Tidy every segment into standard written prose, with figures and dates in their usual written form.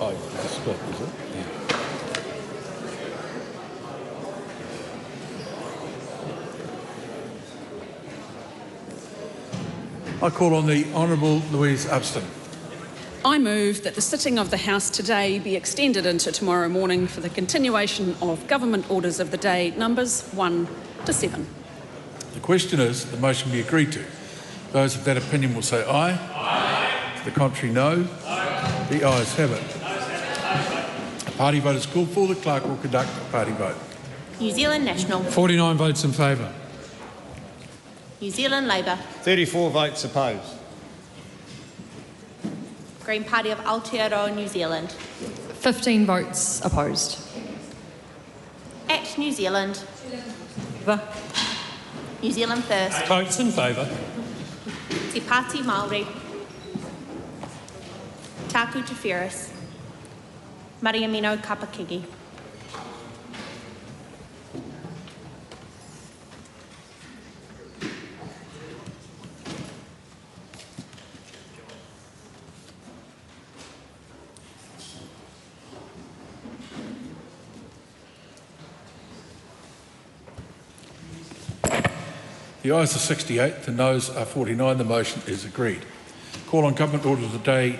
Oh, it's a split, is it? Yeah. I call on the Honourable Louise Upston. I move that the sitting of the House today be extended into tomorrow morning for the continuation of Government Orders of the Day numbers 1 to 7. The question is the motion be agreed to. Those of that opinion will say aye. Aye. To the contrary, no. Aye. The ayes have it. A party vote is called for. The clerk will conduct a party vote. New Zealand National. 49 votes in favour. New Zealand Labour. 34 votes opposed. Green Party of Aotearoa New Zealand. 15 votes opposed. ACT New Zealand. New Zealand First. Votes in favour. Te Pāti Māori. Taku Te Whereas. Mariamino Kapakigi. The ayes are 68, the noes are 49. The motion is agreed. Call on Government Order of the Day.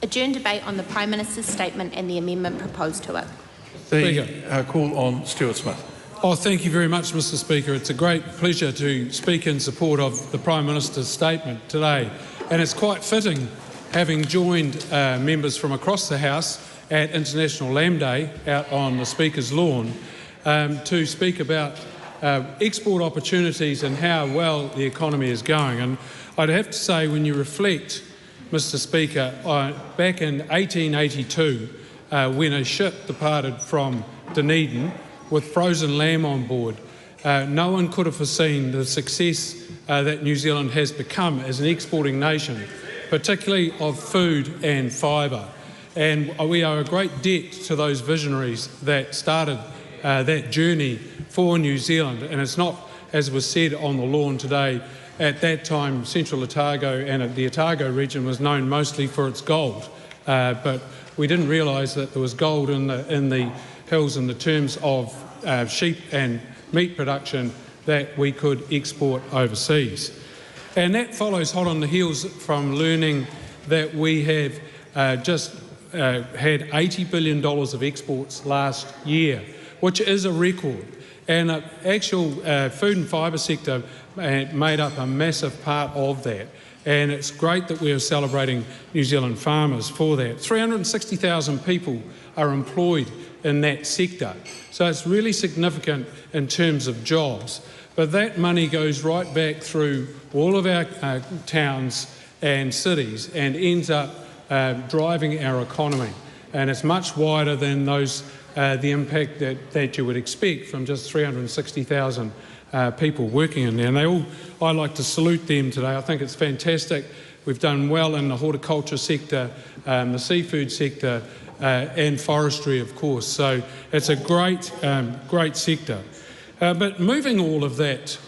Adjourn debate on the Prime Minister's statement and the amendment proposed to it. The call on Stuart Smith. Oh, thank you very much, Mr Speaker. It's a great pleasure to speak in support of the Prime Minister's statement today. And it's quite fitting, having joined members from across the House at International Lamb Day out on the Speaker's lawn, to speak about export opportunities and how well the economy is going. And I'd have to say, when you reflect, Mr Speaker, back in 1882, when a ship departed from Dunedin with frozen lamb on board, no one could have foreseen the success that New Zealand has become as an exporting nation, particularly of food and fibre. And we owe a great debt to those visionaries that started that journey for New Zealand. And it's not, as was said on the lawn today, at that time Central Otago and the Otago region was known mostly for its gold, but we didn't realise that there was gold in the hills in the terms of sheep and meat production that we could export overseas. And that follows hot on the heels from learning that we have just had $80 billion of exports last year, which is a record. And actual food and fibre sector made up a massive part of that. And it's great that we are celebrating New Zealand farmers for that. 360,000 people are employed in that sector. So it's really significant in terms of jobs. But that money goes right back through all of our towns and cities and ends up driving our economy. And it's much wider than those the impact that you would expect from just 360,000 people working in there. And I like to salute them today. I think it's fantastic. We've done well in the horticulture sector, the seafood sector, and forestry, of course. So it's a great, great sector. But moving all of that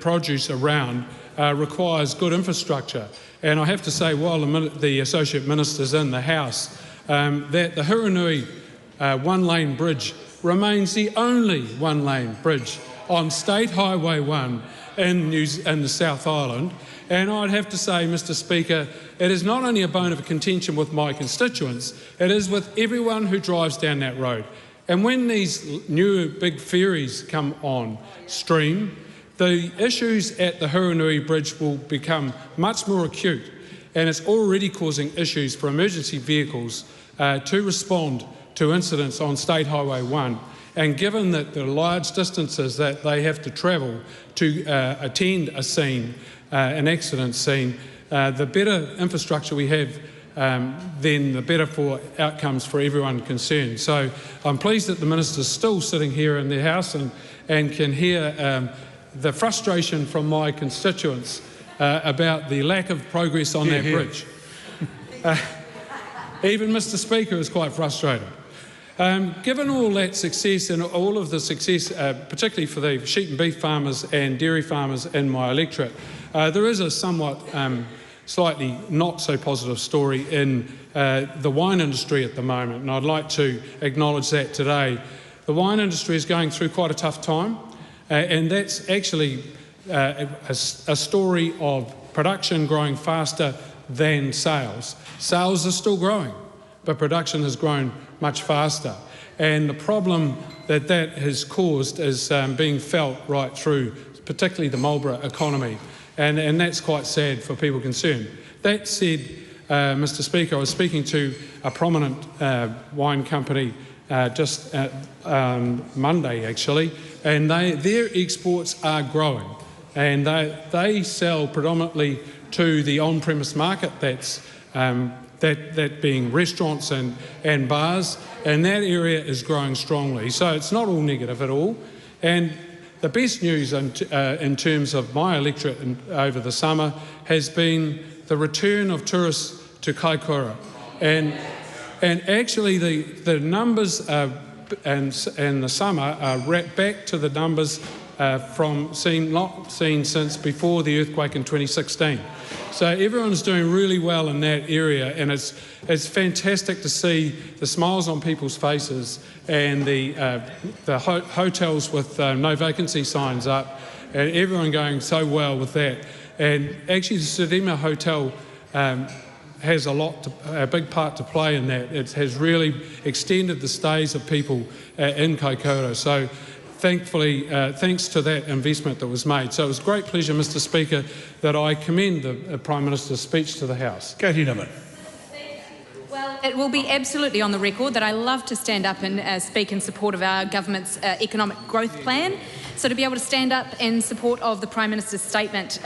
produce around requires good infrastructure. And I have to say, while the Associate Minister's in the House, that the Hurunui one-lane bridge remains the only one-lane bridge on State Highway 1 in the South Island. And I'd have to say, Mr Speaker, it is not only a bone of contention with my constituents, it is with everyone who drives down that road. And when these new big ferries come on stream, the issues at the Hurunui Bridge will become much more acute, and it's already causing issues for emergency vehicles to respond to incidents on State Highway 1. And given that the large distances that they have to travel to attend a scene, an accident scene, the better infrastructure we have, then the better for outcomes for everyone concerned. So I'm pleased that the Minister's still sitting here in the House and can hear the frustration from my constituents about the lack of progress on that bridge. Even Mr Speaker is quite frustrated. Given all that success and all of the success, particularly for the sheep and beef farmers and dairy farmers in my electorate, there is a somewhat slightly not so positive story in the wine industry at the moment, and I'd like to acknowledge that today. The wine industry is going through quite a tough time, and that's actually a story of production growing faster than sales. Sales are still growing, but production has grown much faster. And the problem that has caused is being felt right through, particularly the Marlborough economy. And that's quite sad for people concerned. That said, Mr. Speaker, I was speaking to a prominent wine company just Monday, actually, and their exports are growing. And they sell predominantly to the on-premise market, that's that being restaurants and bars, and that area is growing strongly. So it's not all negative at all. And the best news in terms of my electorate over the summer has been the return of tourists to Kaikoura. And actually the numbers in the summer are back to the numbers not seen since before the earthquake in 2016. So everyone's doing really well in that area, and it's fantastic to see the smiles on people's faces and the hotels with no vacancy signs up, and everyone going so well with that. And actually the Sudima Hotel has a big part to play in that. It has really extended the stays of people in Kaikoura. So thankfully, thanks to that investment that was made. So it was a great pleasure, Mr. Speaker, that I commend the Prime Minister's speech to the House. Katie Newman. Well, it will be absolutely on the record that I love to stand up and speak in support of our government's economic growth plan. So to be able to stand up in support of the Prime Minister's statement,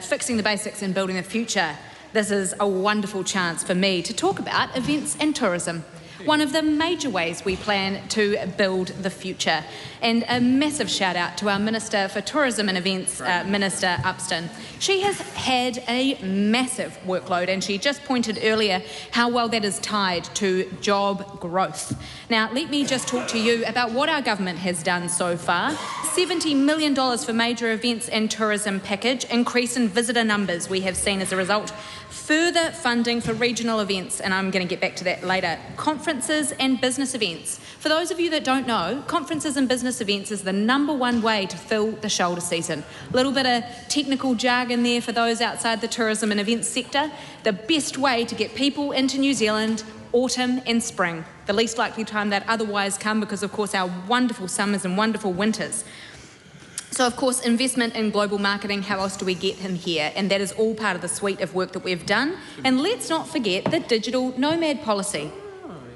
fixing the basics and building the future, this is a wonderful chance for me to talk about events and tourism. One of the major ways we plan to build the future. And a massive shout out to our Minister for Tourism and Events, Minister Upston. She has had a massive workload, and she just pointed earlier how well that is tied to job growth. Now, let me just talk to you about what our government has done so far. $70 million for major events and tourism package, increase in visitor numbers we have seen as a result. Further funding for regional events, and I'm going to get back to that later. Conferences and business events. For those of you that don't know, conferences and business events is the #1 way to fill the shoulder season. A little bit of technical jargon there for those outside the tourism and events sector. The best way to get people into New Zealand, autumn and spring. The least likely time that otherwise come because, of course, our wonderful summers and wonderful winters. So, of course, investment in global marketing, how else do we get him here? And that is all part of the suite of work that we've done. And let's not forget the digital nomad policy.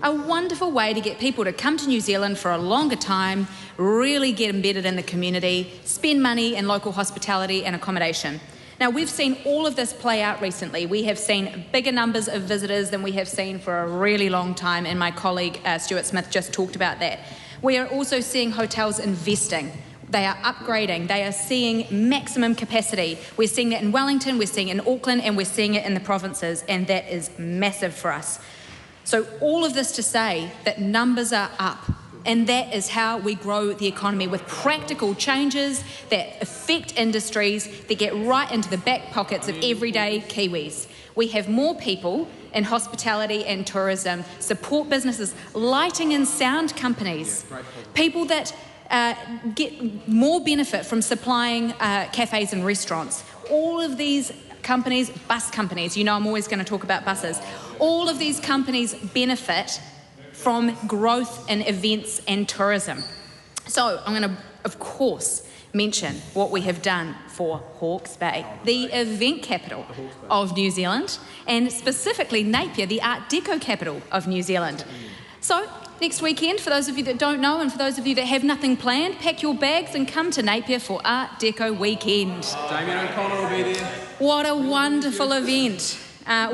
A wonderful way to get people to come to New Zealand for a longer time, really get embedded in the community, spend money in local hospitality and accommodation. Now, we've seen all of this play out recently. We have seen bigger numbers of visitors than we have seen for a really long time, and my colleague Stuart Smith just talked about that. We are also seeing hotels investing. They are upgrading. They are seeing maximum capacity. We're seeing that in Wellington, we're seeing it in Auckland, and we're seeing it in the provinces, and that is massive for us. So all of this to say that numbers are up, and that is how we grow the economy, with practical changes that affect industries, that get right into the back pockets of everyday Kiwis. We have more people in hospitality and tourism, support businesses, lighting and sound companies, people that get more benefit from supplying cafes and restaurants. All of these companies, bus companies, you know I'm always going to talk about buses, all of these companies benefit from growth in events and tourism. So I'm going to, of course, mention what we have done for Hawke's Bay, the event capital of New Zealand, and specifically Napier, the Art Deco capital of New Zealand. So next weekend, for those of you that don't know and for those of you that have nothing planned, pack your bags and come to Napier for Art Deco weekend. Damien O'Connor will be there. What a wonderful event.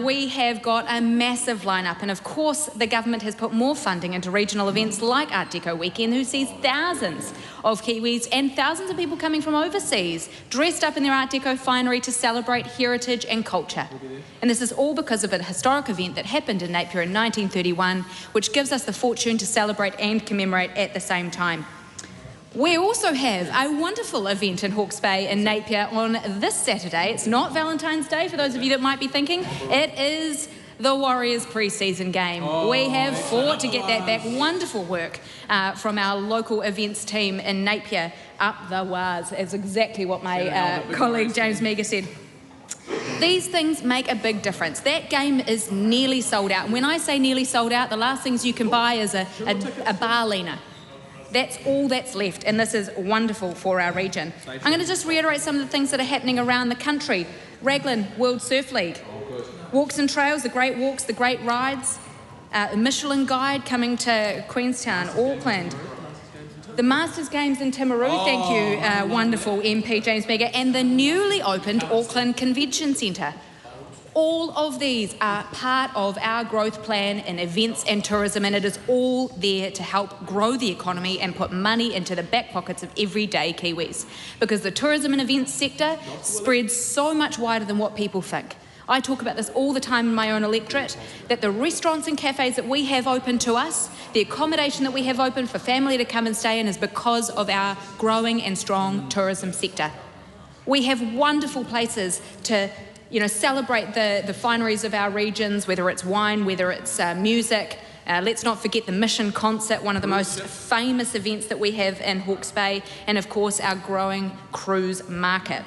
We have got a massive lineup, and of course the government has put more funding into regional events like Art Deco Weekend, who sees thousands of Kiwis and thousands of people coming from overseas dressed up in their Art Deco finery to celebrate heritage and culture. And this is all because of a historic event that happened in Napier in 1931, which gives us the fortune to celebrate and commemorate at the same time. We also have a wonderful event in Hawke's Bay in Napier on this Saturday. It's not Valentine's Day, for those of you that might be thinking. It is the Warriors pre-season game. We have fought to get that back. Wonderful work from our local events team in Napier. Up the Waz is exactly what my colleague James Meagher said. These things make a big difference. That game is nearly sold out. And when I say nearly sold out, the last things you can buy is a Barlina. That's all that's left, and this is wonderful for our region. I'm going to just reiterate some of the things that are happening around the country. Raglan World Surf League, walks and trails, the great walks, the great rides, Michelin Guide coming to Queenstown, Auckland, the Masters Games in Timaru, thank you, wonderful MP James Meagher, and the newly opened Auckland Convention Centre. All of these are part of our growth plan in events and tourism, and it is all there to help grow the economy and put money into the back pockets of everyday Kiwis. Because the tourism and events sector spreads so much wider than what people think. I talk about this all the time in my own electorate, that the restaurants and cafes that we have open to us, the accommodation that we have open for family to come and stay in is because of our growing and strong tourism sector. We have wonderful places to celebrate the fineries of our regions, whether it's wine, whether it's music. Let's not forget the Mission Concert, one of the most famous events that we have in Hawke's Bay, and of course our growing cruise market.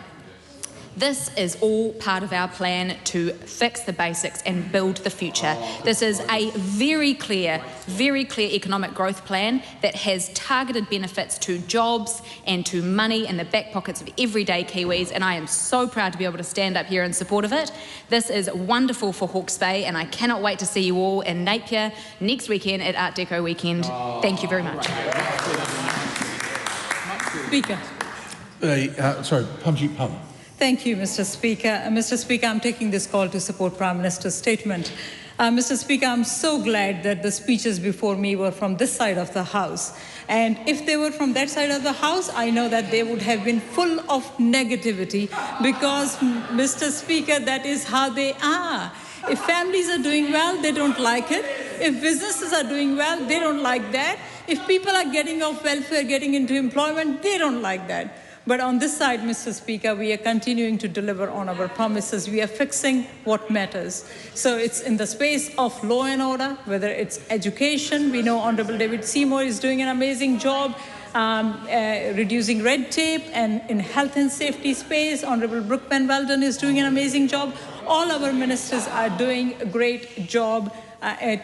This is all part of our plan to fix the basics and build the future. This is a very clear economic growth plan that has targeted benefits to jobs and to money in the back pockets of everyday Kiwis, and I am so proud to be able to stand up here in support of it. This is wonderful for Hawke's Bay, and I cannot wait to see you all in Napier next weekend at Art Deco Weekend. Thank you very much. Speaker. Punjit Pam. Thank you, Mr. Speaker. Mr. Speaker, I'm taking this call to support Prime Minister's statement. Mr. Speaker, I'm so glad that the speeches before me were from this side of the House. And if they were from that side of the House, I know that they would have been full of negativity because, Mr. Speaker, that is how they are. If families are doing well, they don't like it. If businesses are doing well, they don't like that. If people are getting off welfare, getting into employment, they don't like that. But on this side, Mr. Speaker, we are continuing to deliver on our promises. We are fixing what matters. So it's in the space of law and order, whether it's education. We know Honourable David Seymour is doing an amazing job reducing red tape, and in health and safety space, Honourable Brooke Van Velden is doing an amazing job. All our ministers are doing a great job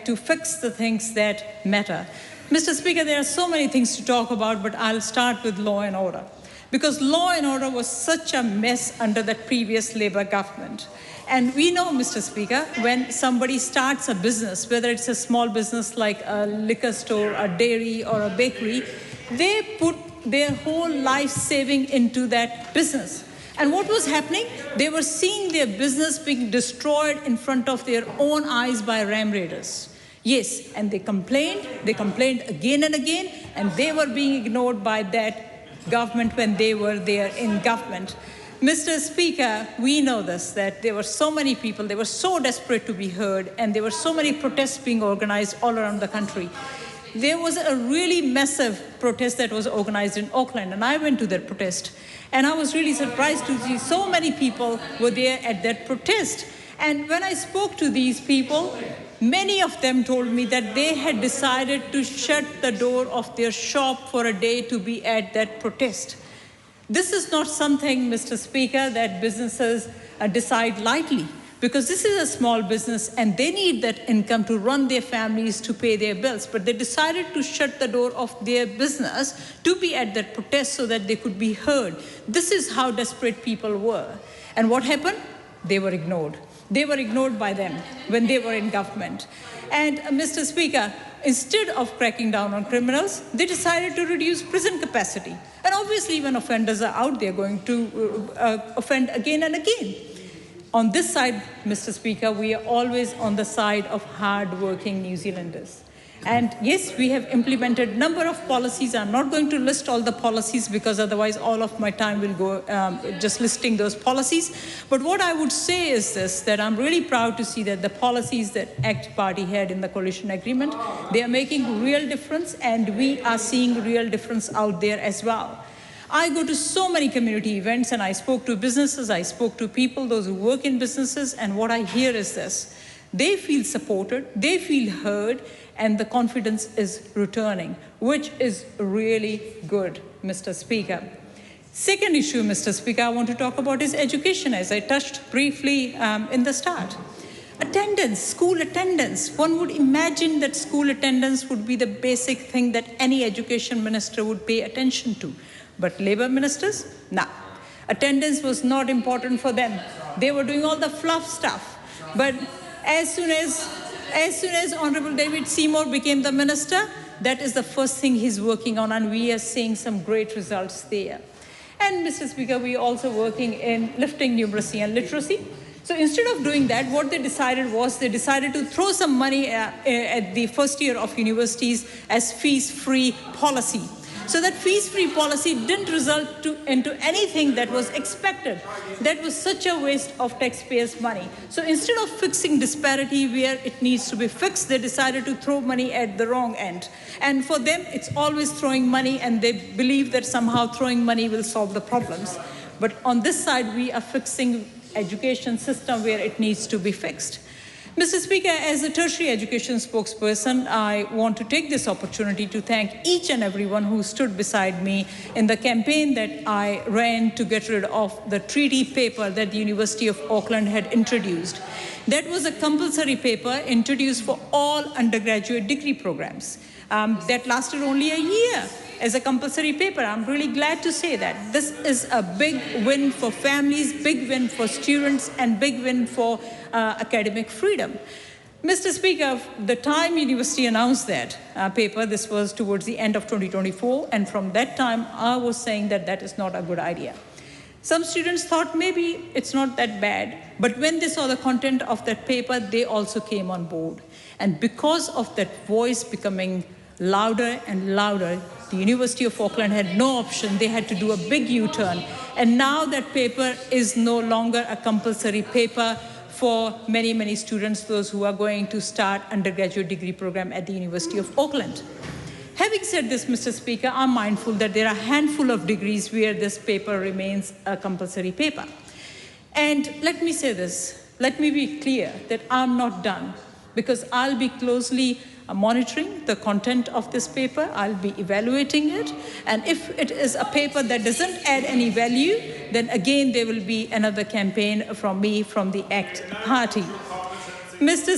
to fix the things that matter. Mr. Speaker, there are so many things to talk about, but I'll start with law and order. Because law and order was such a mess under the previous Labour government. And we know, Mr. Speaker, when somebody starts a business, whether it's a small business like a liquor store, a dairy, or a bakery, they put their whole life saving into that business. And what was happening? They were seeing their business being destroyed in front of their own eyes by ram raiders. Yes, and they complained again and again, and they were being ignored by that government when they were there in government. Mr. Speaker, we know this, that there were so many people, they were so desperate to be heard, and there were so many protests being organized all around the country. There was a really massive protest that was organized in Auckland, and I went to that protest. And I was really surprised to see so many people were there at that protest. And when I spoke to these people, many of them told me that they had decided to shut the door of their shop for a day to be at that protest. This is not something, Mr. Speaker, that businesses decide lightly, because this is a small business and they need that income to run their families, to pay their bills. But they decided to shut the door of their business to be at that protest so that they could be heard. This is how desperate people were. And what happened? They were ignored. They were ignored by them when they were in government. And Mr. Speaker, instead of cracking down on criminals, they decided to reduce prison capacity. And obviously, when offenders are out, they're going to offend again and again. On this side, Mr. Speaker, we are always on the side of hard-working New Zealanders. And yes, we have implemented a number of policies. I'm not going to list all the policies because otherwise all of my time will go just listing those policies. But what I would say is this, that I'm really proud to see that the policies that ACT Party had in the coalition agreement, they are making real difference, and we are seeing real difference out there as well. I go to so many community events and I spoke to businesses, I spoke to people, those who work in businesses, and what I hear is this. They feel supported, they feel heard, and the confidence is returning, which is really good, Mr. Speaker. Second issue, Mr. Speaker, I want to talk about is education, as I touched briefly in the start. Attendance, school attendance. One would imagine that school attendance would be the basic thing that any education minister would pay attention to. But Labour ministers, nah. Attendance was not important for them. They were doing all the fluff stuff. But as soon as Honourable David Seymour became the minister, that is the first thing he's working on, and we are seeing some great results there. And Mr. Speaker, we are also working in lifting numeracy and literacy. So instead of doing that, what they decided was they decided to throw some money at the first year of universities as fees-free policy. So that fees-free policy didn't result into anything that was expected. That was such a waste of taxpayers' money. So instead of fixing disparity where it needs to be fixed, they decided to throw money at the wrong end. And for them, it's always throwing money, and they believe that somehow throwing money will solve the problems. But on this side, we are fixing education system where it needs to be fixed. Mr. Speaker, as a tertiary education spokesperson, I want to take this opportunity to thank each and everyone who stood beside me in the campaign that I ran to get rid of the treaty paper that the University of Auckland had introduced. That was a compulsory paper introduced for all undergraduate degree programs. That lasted only a year as a compulsory paper. I'm really glad to say that. This is a big win for families, big win for students, and big win for academic freedom. Mr. Speaker, the time university announced that paper, this was towards the end of 2024, and from that time I was saying that that is not a good idea. Some students thought maybe it's not that bad, but when they saw the content of that paper, they also came on board. And because of that voice becoming louder and louder, the University of Auckland had no option. They had to do a big U-turn. And now that paper is no longer a compulsory paper for many, many students, those who are going to start undergraduate degree program at the University of Auckland. Having said this, Mr. Speaker, I'm mindful that there are a handful of degrees where this paper remains a compulsory paper. And let me say this, let me be clear that I'm not done, because I'll be closely monitoring the content of this paper. I'll be evaluating it. And if it is a paper that doesn't add any value, then again there will be another campaign from me, from the ACT Party. Mr.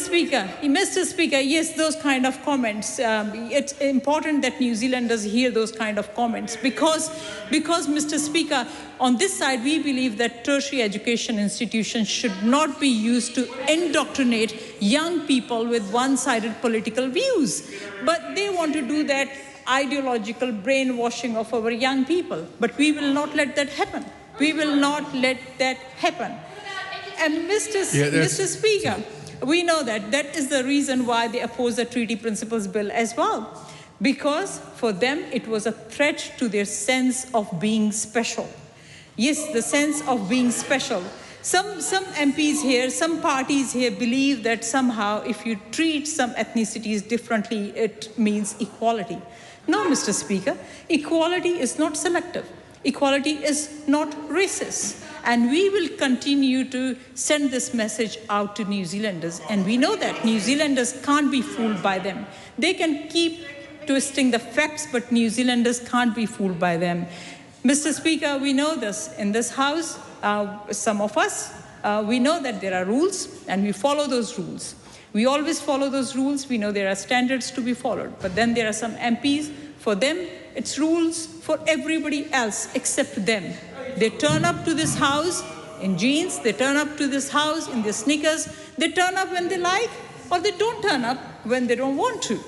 Speaker, yes, those kind of comments. It's important that New Zealanders hear those kind of comments because, Mr. Speaker, on this side, we believe that tertiary education institutions should not be used to indoctrinate young people with one-sided political views. But they want to do that ideological brainwashing of our young people. But we will not let that happen. We will not let that happen. And Mr. Speaker, we know that that is the reason why they oppose the Treaty Principles Bill as well, because for them it was a threat to their sense of being special. Yes, the sense of being special. Some MPs here, some parties here believe that somehow if you treat some ethnicities differently, it means equality. No, Mr. Speaker, equality is not selective. Equality is not racist. And we will continue to send this message out to New Zealanders. And we know that New Zealanders can't be fooled by them. They can keep twisting the facts, but New Zealanders can't be fooled by them. Mr. Speaker, we know this in this House, some of us, we know that there are rules and we follow those rules. We always follow those rules. We know there are standards to be followed. But then there are some MPs, for them, it's rules for everybody else except them. They turn up to this House in jeans, they turn up to this House in their sneakers, they turn up when they like, or they don't turn up when they don't want to.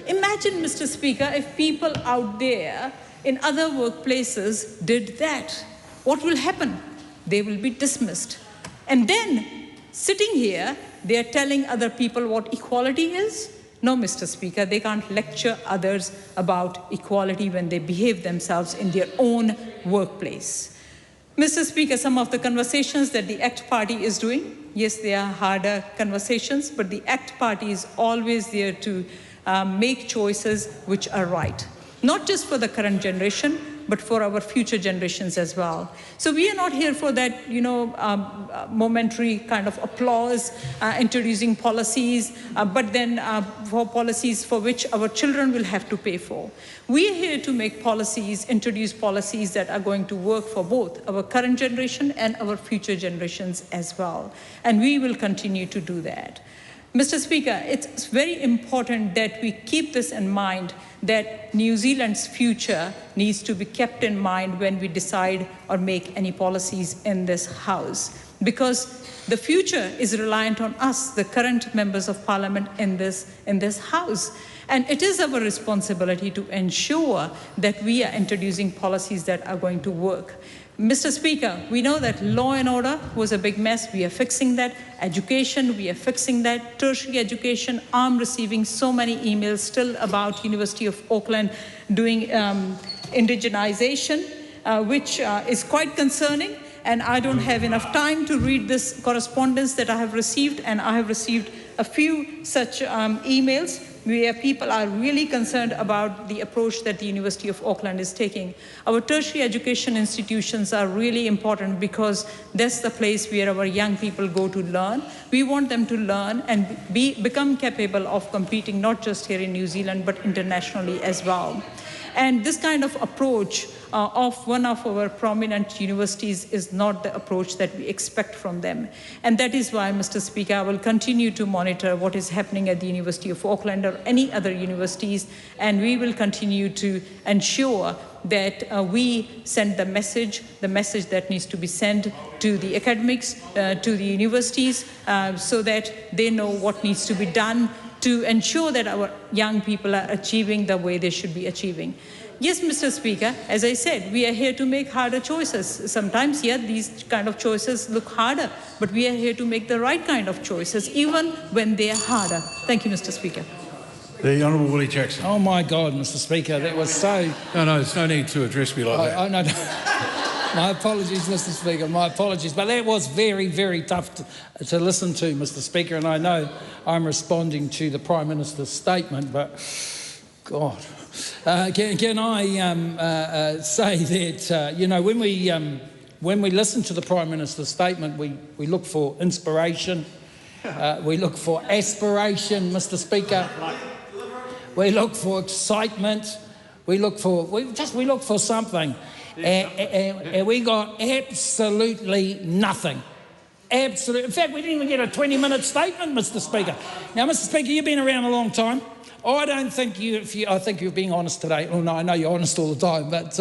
Imagine, Mr. Speaker, if people out there in other workplaces did that. What will happen? They will be dismissed. And then, sitting here, they are telling other people what equality is. No, Mr. Speaker, they can't lecture others about equality when they behave themselves in their own workplace. Mr. Speaker, some of the conversations that the ACT Party is doing, yes, they are harder conversations, but the ACT Party is always there to make choices which are right, not just for the current generation, but for our future generations as well. So we are not here for that, momentary kind of applause, introducing policies, but then for policies for which our children will have to pay for. We are here to make policies, introduce policies that are going to work for both our current generation and our future generations as well. And we will continue to do that. Mr. Speaker, it's very important that we keep this in mind, that New Zealand's future needs to be kept in mind when we decide or make any policies in this House, because the future is reliant on us, the current members of Parliament in this House. And it is our responsibility to ensure that we are introducing policies that are going to work. Mr. Speaker, we know that law and order was a big mess. We are fixing that. Education, we are fixing that. Tertiary education, I'm receiving so many emails still about University of Auckland doing indigenization, which is quite concerning. And I don't have enough time to read this correspondence that I have received, and I have received a few such emails where people are really concerned about the approach that the University of Auckland is taking. Our tertiary education institutions are really important because that's the place where our young people go to learn. We want them to learn and become capable of competing not just here in New Zealand, but internationally as well. And this kind of approach of one of our prominent universities is not the approach that we expect from them. And that is why, Mr. Speaker, I will continue to monitor what is happening at the University of Auckland or any other universities, and we will continue to ensure that we send the message that needs to be sent to the academics, to the universities, so that they know what needs to be done to ensure that our young people are achieving the way they should be achieving. Yes, Mr. Speaker, as I said, we are here to make harder choices. Sometimes, yeah, these kind of choices look harder, but we are here to make the right kind of choices, even when they are harder. Thank you, Mr. Speaker. The Honourable Willie Jackson. Oh my God, Mr. Speaker, that was so... No, there's no need to address me like that. No. My apologies, Mr. Speaker, my apologies. But that was very, very tough to listen to, Mr. Speaker, and I know I'm responding to the Prime Minister's statement, but God... Can I say that, when we listen to the Prime Minister's statement, we look for inspiration, we look for aspiration, Mr. Speaker, we look for excitement, we look for something, and we got absolutely nothing. Absolutely. In fact, we didn't even get a 20-minute statement, Mr. Speaker. Now, Mr. Speaker, you've been around a long time. I don't think I think you're being honest today. Oh no, I know you're honest all the time, but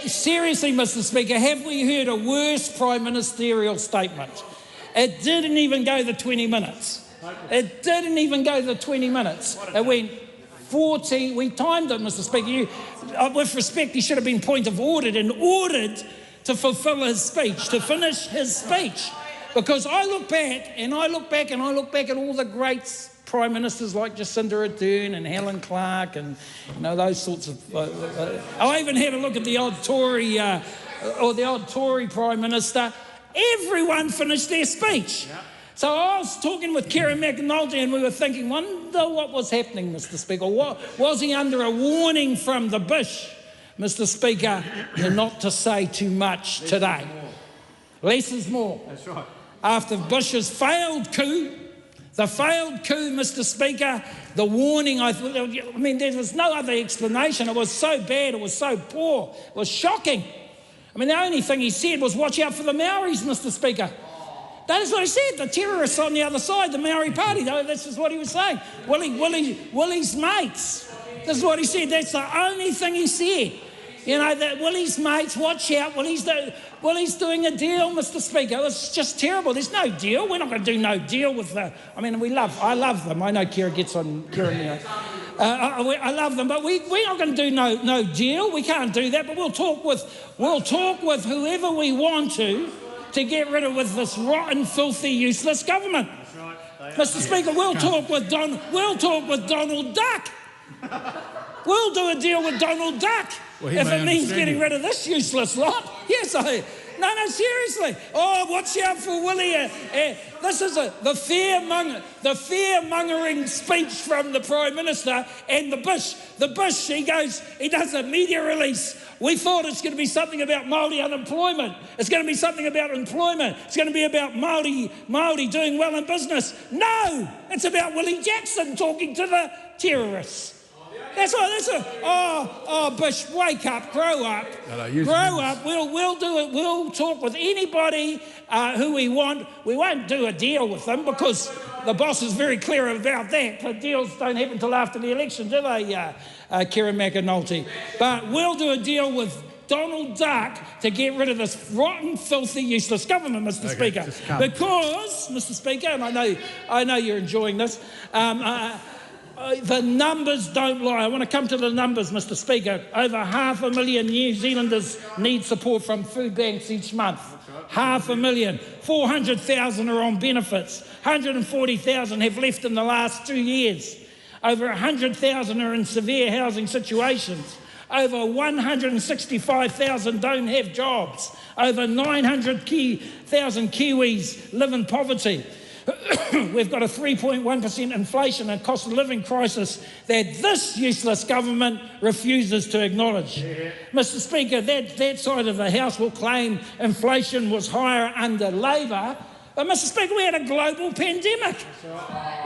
seriously, Mr. Speaker, have we heard a worse prime ministerial statement? It didn't even go the 20 minutes. It didn't even go the 20 minutes. It went 40. We timed it, Mr. Speaker. With respect, he should have been point of ordered and ordered to fulfil his speech, to finish his speech. Because I look back at all the great prime ministers like Jacinda Ardern and Helen Clark and those sorts of... I even had a look at the odd Tory prime minister. Everyone finished their speech. Yeah. So I was talking with Kieran McNulty and we were thinking, wonder what was happening, Mr. Speaker. Was he under a warning from the bush, Mr. Speaker, not to say too much today? Less is more. That's right. After Bush's failed coup, Mr. Speaker, the warning, there was no other explanation. It was so bad, it was so poor, it was shocking. The only thing he said was, watch out for the Maoris, Mr. Speaker. That is what he said, the terrorists on the other side, the Maori party. This is what he was saying. Willie's mates. This is what he said. That's the only thing he said. That Willie's mates, watch out. Willie's doing a deal, Mr. Speaker. It's just terrible. There's no deal. We're not going to do no deal with the... I love them. I know Kira gets on Kira. I love them, but we're not going to do no deal. We can't do that, but we'll talk with whoever we want to to get rid of with this rotten, filthy, useless government. Mr. Speaker, we'll talk with Donald Duck. We'll do a deal with Donald Duck if it means getting rid of this useless lot. Yes, no, seriously. Oh, watch out for Willie. This is the fear-mongering speech from the Prime Minister and the Bush. The Bush, he does a media release. We thought it's going to be something about Māori unemployment. It's going to be something about employment. It's going to be about Māori doing well in business. No, it's about Willie Jackson talking to the terrorists. That's what. Bush, wake up, grow up, grow up. We'll do it. We'll talk with anybody who we want. We won't do a deal with them because the boss is very clear about that. The deals don't happen until after the election, do they, Kieran McAnulty? But we'll do a deal with Donald Duck to get rid of this rotten, filthy, useless government, Mr. Speaker. Because, Mr. Speaker, and I know you're enjoying this. The numbers don't lie. I want to come to the numbers, Mr. Speaker. Over 500,000 New Zealanders need support from food banks each month. 500,000. 400,000 are on benefits. 140,000 have left in the last 2 years. Over 100,000 are in severe housing situations. Over 165,000 don't have jobs. Over 900,000 Kiwis live in poverty. We've got a 3.1% inflation and cost of living crisis that this useless government refuses to acknowledge. Yeah. Mr. Speaker, that side of the House will claim inflation was higher under Labor. But, Mr. Speaker, we had a global pandemic.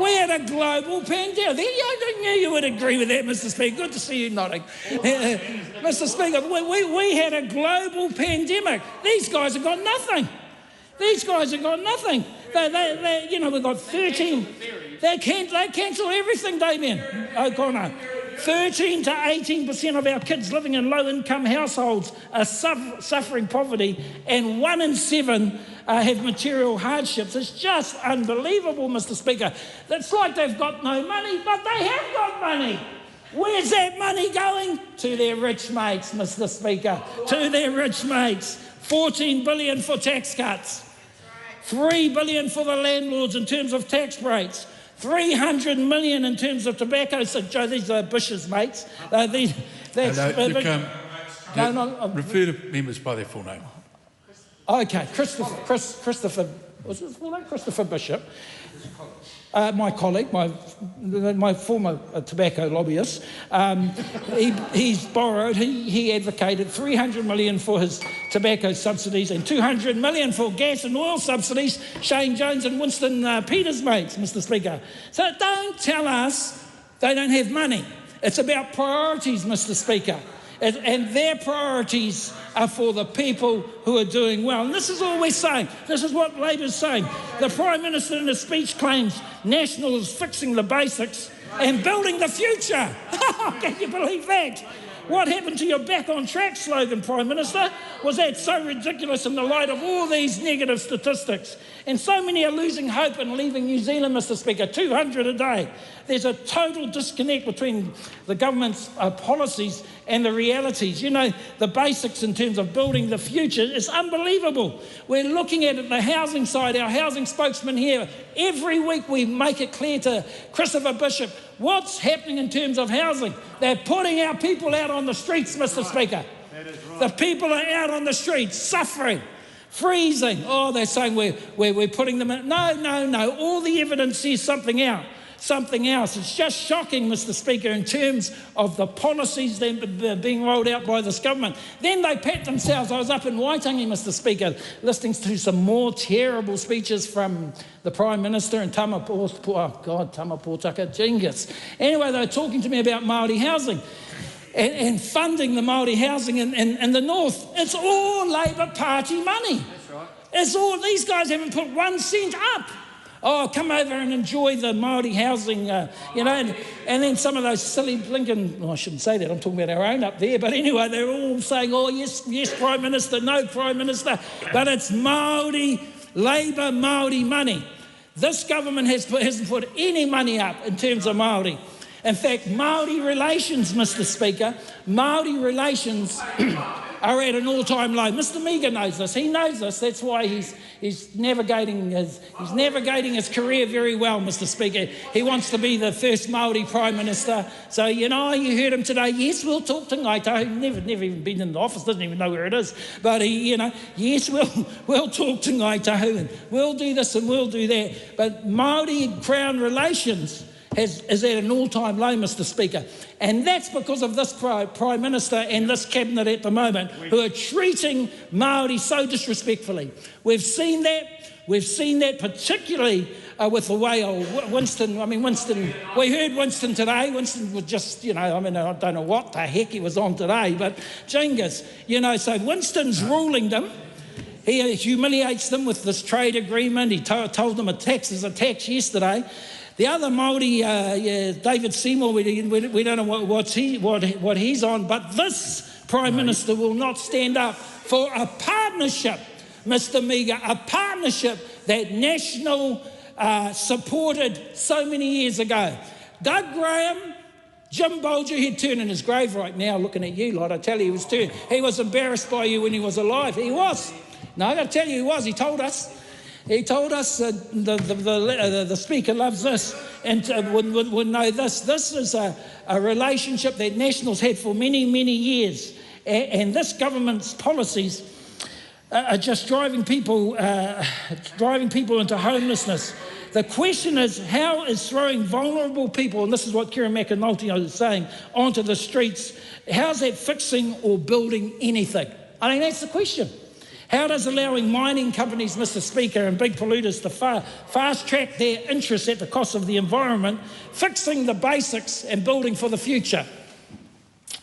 We had a global pandemic. I knew you would agree with that, Mr. Speaker. Good to see you nodding. Mr. Speaker, we had a global pandemic. These guys have got nothing. These guys have got nothing. We've got 13. They cancel everything, Damien O'Connor. 13 to 18% of our kids living in low-income households are suffering poverty, and 1 in 7 have material hardships. It's just unbelievable, Mr. Speaker. It's like they've got no money, but they have got money. Where's that money going? To their rich mates, Mr. Speaker. To their rich mates. 14 billion for tax cuts. 3 billion for the landlords in terms of tax rates. 300 million in terms of tobacco. So, Joe, these are Bush's mates. Refer to members by their full name. Okay, Christopher, was his full name? Christopher Bishop. My colleague, my former tobacco lobbyist, he's borrowed, he advocated 300 million for his tobacco subsidies and 200 million for gas and oil subsidies, Shane Jones and Winston Peters' mates, Mr. Speaker. So don't tell us they don't have money. It's about priorities, Mr. Speaker. And their priorities are for the people who are doing well. And this is all we're saying. This is what Labor's saying. The Prime Minister in his speech claims National is fixing the basics and building the future. Can you believe that? What happened to your back on track slogan, Prime Minister? Was that so ridiculous in the light of all these negative statistics? And so many are losing hope and leaving New Zealand, Mr. Speaker, 200 a day. There's a total disconnect between the government's policies and the realities. You know, the basics in terms of building the future is unbelievable. We're looking at it, the housing side, our housing spokesman here. Every week we make it clear to Christopher Bishop what's happening in terms of housing. They're putting our people out on the streets, Mr. Speaker. The people are out on the streets, suffering, freezing. Oh, they're saying we're putting them in. No. All the evidence says something else. It's just shocking, Mr. Speaker, in terms of the policies that are being rolled out by this government. Then they pat themselves. I was up in Waitangi, Mr. Speaker, listening to some more terrible speeches from the Prime Minister and Tamapōtaka Jingus. Anyway, they were talking to me about Māori housing and funding the Māori housing in the north. It's all Labour Party money. That's right. It's all, these guys haven't put 1 cent up. Oh, come over and enjoy the Māori housing, and then some of those silly blinking, I shouldn't say that, I'm talking about our own up there, but anyway, they're all saying, oh, yes, Prime Minister, no, Prime Minister, but it's Māori, Labour Māori money. This government hasn't put any money up in terms of Māori. In fact, Māori relations, Mr. Speaker, Māori relations are at an all-time low. Mr Meager knows this. He knows this. That's why he's navigating his career very well, Mr Speaker. He wants to be the first Māori Prime Minister. So, you heard him today. Yes, we'll talk to Ngāi Tahu. Never even been in the office, doesn't even know where it is. But yes, we'll talk to Ngāi Tahu and we'll do this and we'll do that. But Māori Crown relations is at an all-time low, Mr Speaker. And that's because of this Prime Minister and this Cabinet at the moment, who are treating Māori so disrespectfully. We've seen that particularly with the way of Winston. We heard Winston today. Winston was just, I don't know what the heck he was on today, but jingus, so Winston's ruling them. He humiliates them with this trade agreement. He told them a tax is a tax yesterday. The other Māori, David Seymour, we don't know what he's on, but this Prime Minister will not stand up for a partnership, Mr Meager, a partnership that National supported so many years ago. Doug Graham, Jim Bolger, he'd turn in his grave right now looking at you, lot. I tell you, he was embarrassed by you when he was alive. He was. No, I got to tell you, he was. He told us. The Speaker loves this and would know this. This is a relationship that Nationals had for many, many years. And this government's policies are just driving people into homelessness. The question is, how is throwing vulnerable people, and this is what Kieran McAnulty is saying, onto the streets, how's that fixing or building anything? I think that's the question. How does allowing mining companies, Mr Speaker, and big polluters to fast-track their interests at the cost of the environment, fixing the basics and building for the future?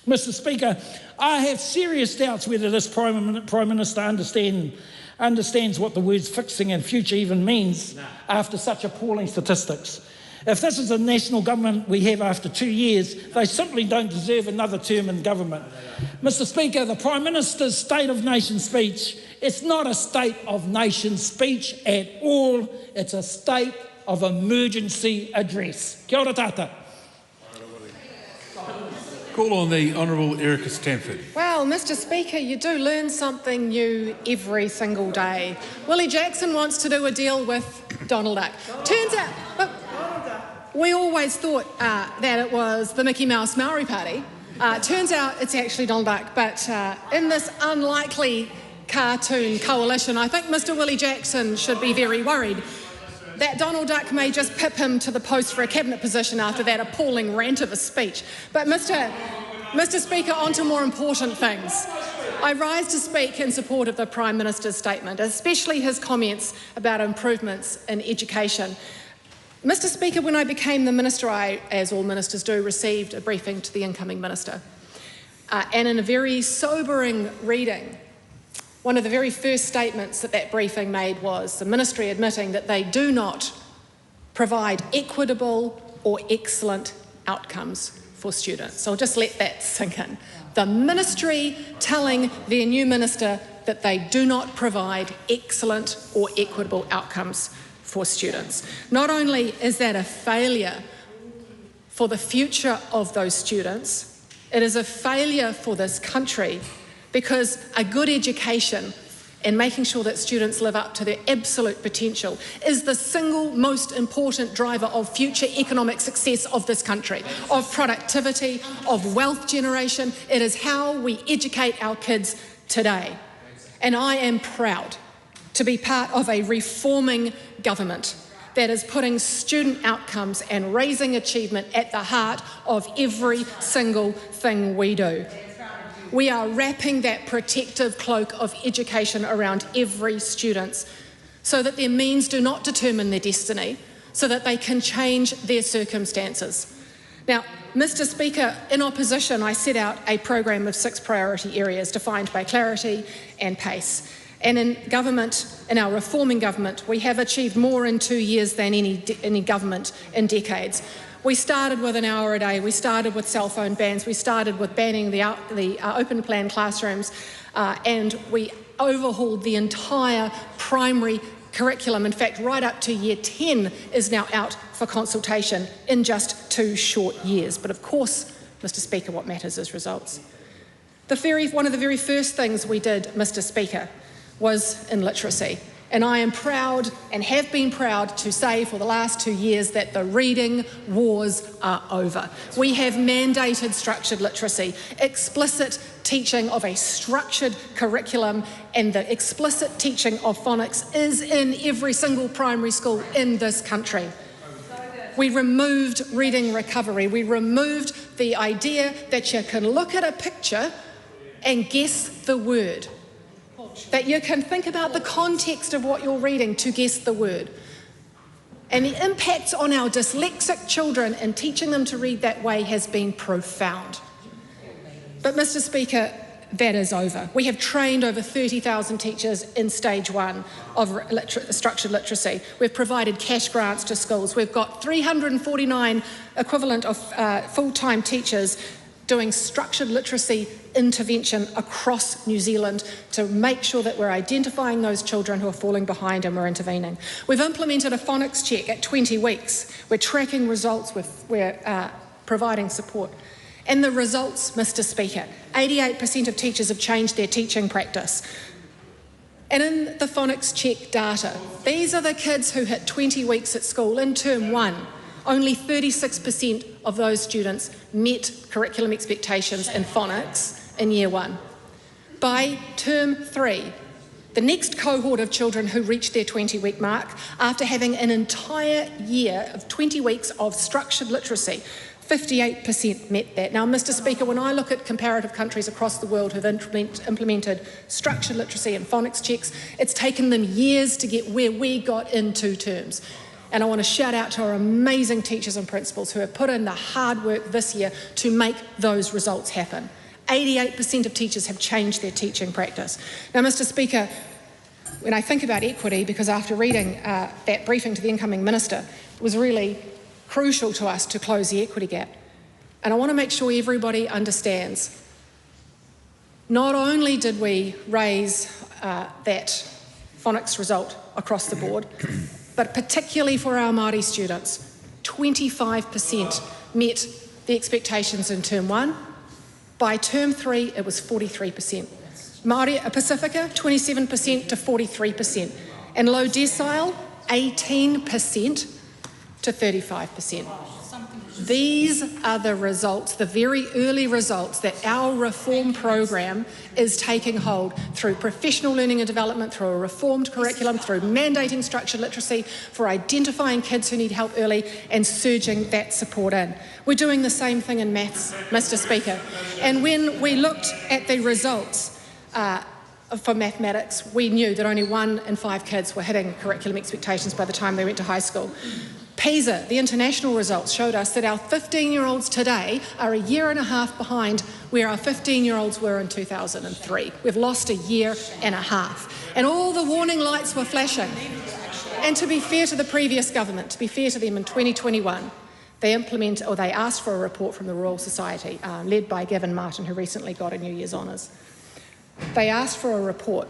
Mr Speaker, I have serious doubts whether this Prime Minister understands what the words fixing and future even means after such appalling statistics. If this is the national government we have after 2 years, they simply don't deserve another term in government. Mr Speaker, the Prime Minister's State of Nation speech, it's not a State of Nation speech at all. It's a state of emergency address. Kia ora tata. Call on the Honourable Erica Stanford. Well, Mr Speaker, you do learn something new every single day. Willie Jackson wants to do a deal with Donald Duck. Turns out, we always thought that it was the Mickey Mouse Maori Party. Turns out it's actually Donald Duck. But in this unlikely cartoon coalition, I think Mr Willie Jackson should be very worried that Donald Duck may just pip him to the post for a cabinet position after that appalling rant of a speech. But Mr Speaker, on to more important things. I rise to speak in support of the Prime Minister's statement, especially his comments about improvements in education. Mr Speaker, when I became the Minister, I, as all ministers do, received a briefing to the incoming Minister. And in a very sobering reading, one of the very first statements that briefing made was the Ministry admitting that they do not provide equitable or excellent outcomes for students. So I'll just let that sink in. The Ministry telling their new Minister that they do not provide excellent or equitable outcomes for students. Not only is that a failure for the future of those students, it is a failure for this country, because a good education and making sure that students live up to their absolute potential is the single most important driver of future economic success of this country, of productivity, of wealth generation. It is how we educate our kids today. And I am proud to be part of a reforming government that is putting student outcomes and raising achievement at the heart of every single thing we do. We are wrapping that protective cloak of education around every student so that their means do not determine their destiny, so that they can change their circumstances. Now, Mr Speaker, in opposition, I set out a program of 6 priority areas defined by clarity and pace. And in government, in our reforming government, we have achieved more in 2 years than any government in decades. We started with an hour a day, we started with cell phone bans, we started with banning the open plan classrooms, and we overhauled the entire primary curriculum. In fact, right up to year 10 is now out for consultation in just 2 short years. But of course, Mr Speaker, what matters is results. One of the very first things we did, Mr. Speaker, was in literacy. And I am proud and have been proud to say for the last 2 years that the reading wars are over. We have mandated structured literacy, explicit teaching of a structured curriculum, and the explicit teaching of phonics is in every single primary school in this country. We removed reading recovery. We removed the idea that you can look at a picture and guess the word, that you can think about the context of what you're reading to guess the word. And the impact on our dyslexic children in teaching them to read that way has been profound. But, Mr. Speaker, that is over. We have trained over 30,000 teachers in stage 1 of structured literacy. We've provided cash grants to schools. We've got 349 equivalent of full-time teachers doing structured literacy intervention across New Zealand to make sure that we're identifying those children who are falling behind and we're intervening. We've implemented a phonics check at 20 weeks. We're tracking results, we're providing support. And the results, Mr. Speaker, 88% of teachers have changed their teaching practice. And in the phonics check data, these are the kids who hit 20 weeks at school in term 1. Only 36% of those students met curriculum expectations in phonics in year 1. By term 3, the next cohort of children who reached their 20-week mark, after having an entire year of 20 weeks of structured literacy, 58% met that. Now, Mr. Speaker, when I look at comparative countries across the world who've implemented structured literacy and phonics checks, it's taken them years to get where we got in 2 terms. And I want to shout out to our amazing teachers and principals who have put in the hard work this year to make those results happen. 88% of teachers have changed their teaching practice. Now, Mr. Speaker, when I think about equity, because after reading that briefing to the incoming minister, it was really crucial to us to close the equity gap. And I want to make sure everybody understands, not only did we raise that phonics result across the board, but particularly for our Māori students, 25% met the expectations in term 1. By term 3, it was 43%. Māori Pacifica, 27% to 43%. And low decile, 18% to 35%. These are the results, the very early results that our reform program is taking hold through professional learning and development, through a reformed curriculum, through mandating structured literacy, for identifying kids who need help early and surging that support in. We're doing the same thing in maths, Mr. Speaker. And when we looked at the results for mathematics, we knew that only 1 in 5 kids were hitting curriculum expectations by the time they went to high school. PISA, the international results, showed us that our 15-year-olds today are a year and a half behind where our 15-year-olds were in 2003. We've lost a year and a half. And all the warning lights were flashing. And to be fair to the previous government, to be fair to them, in 2021, they asked for a report from the Royal Society, led by Gavin Martin, who recently got a New Year's Honours. They asked for a report,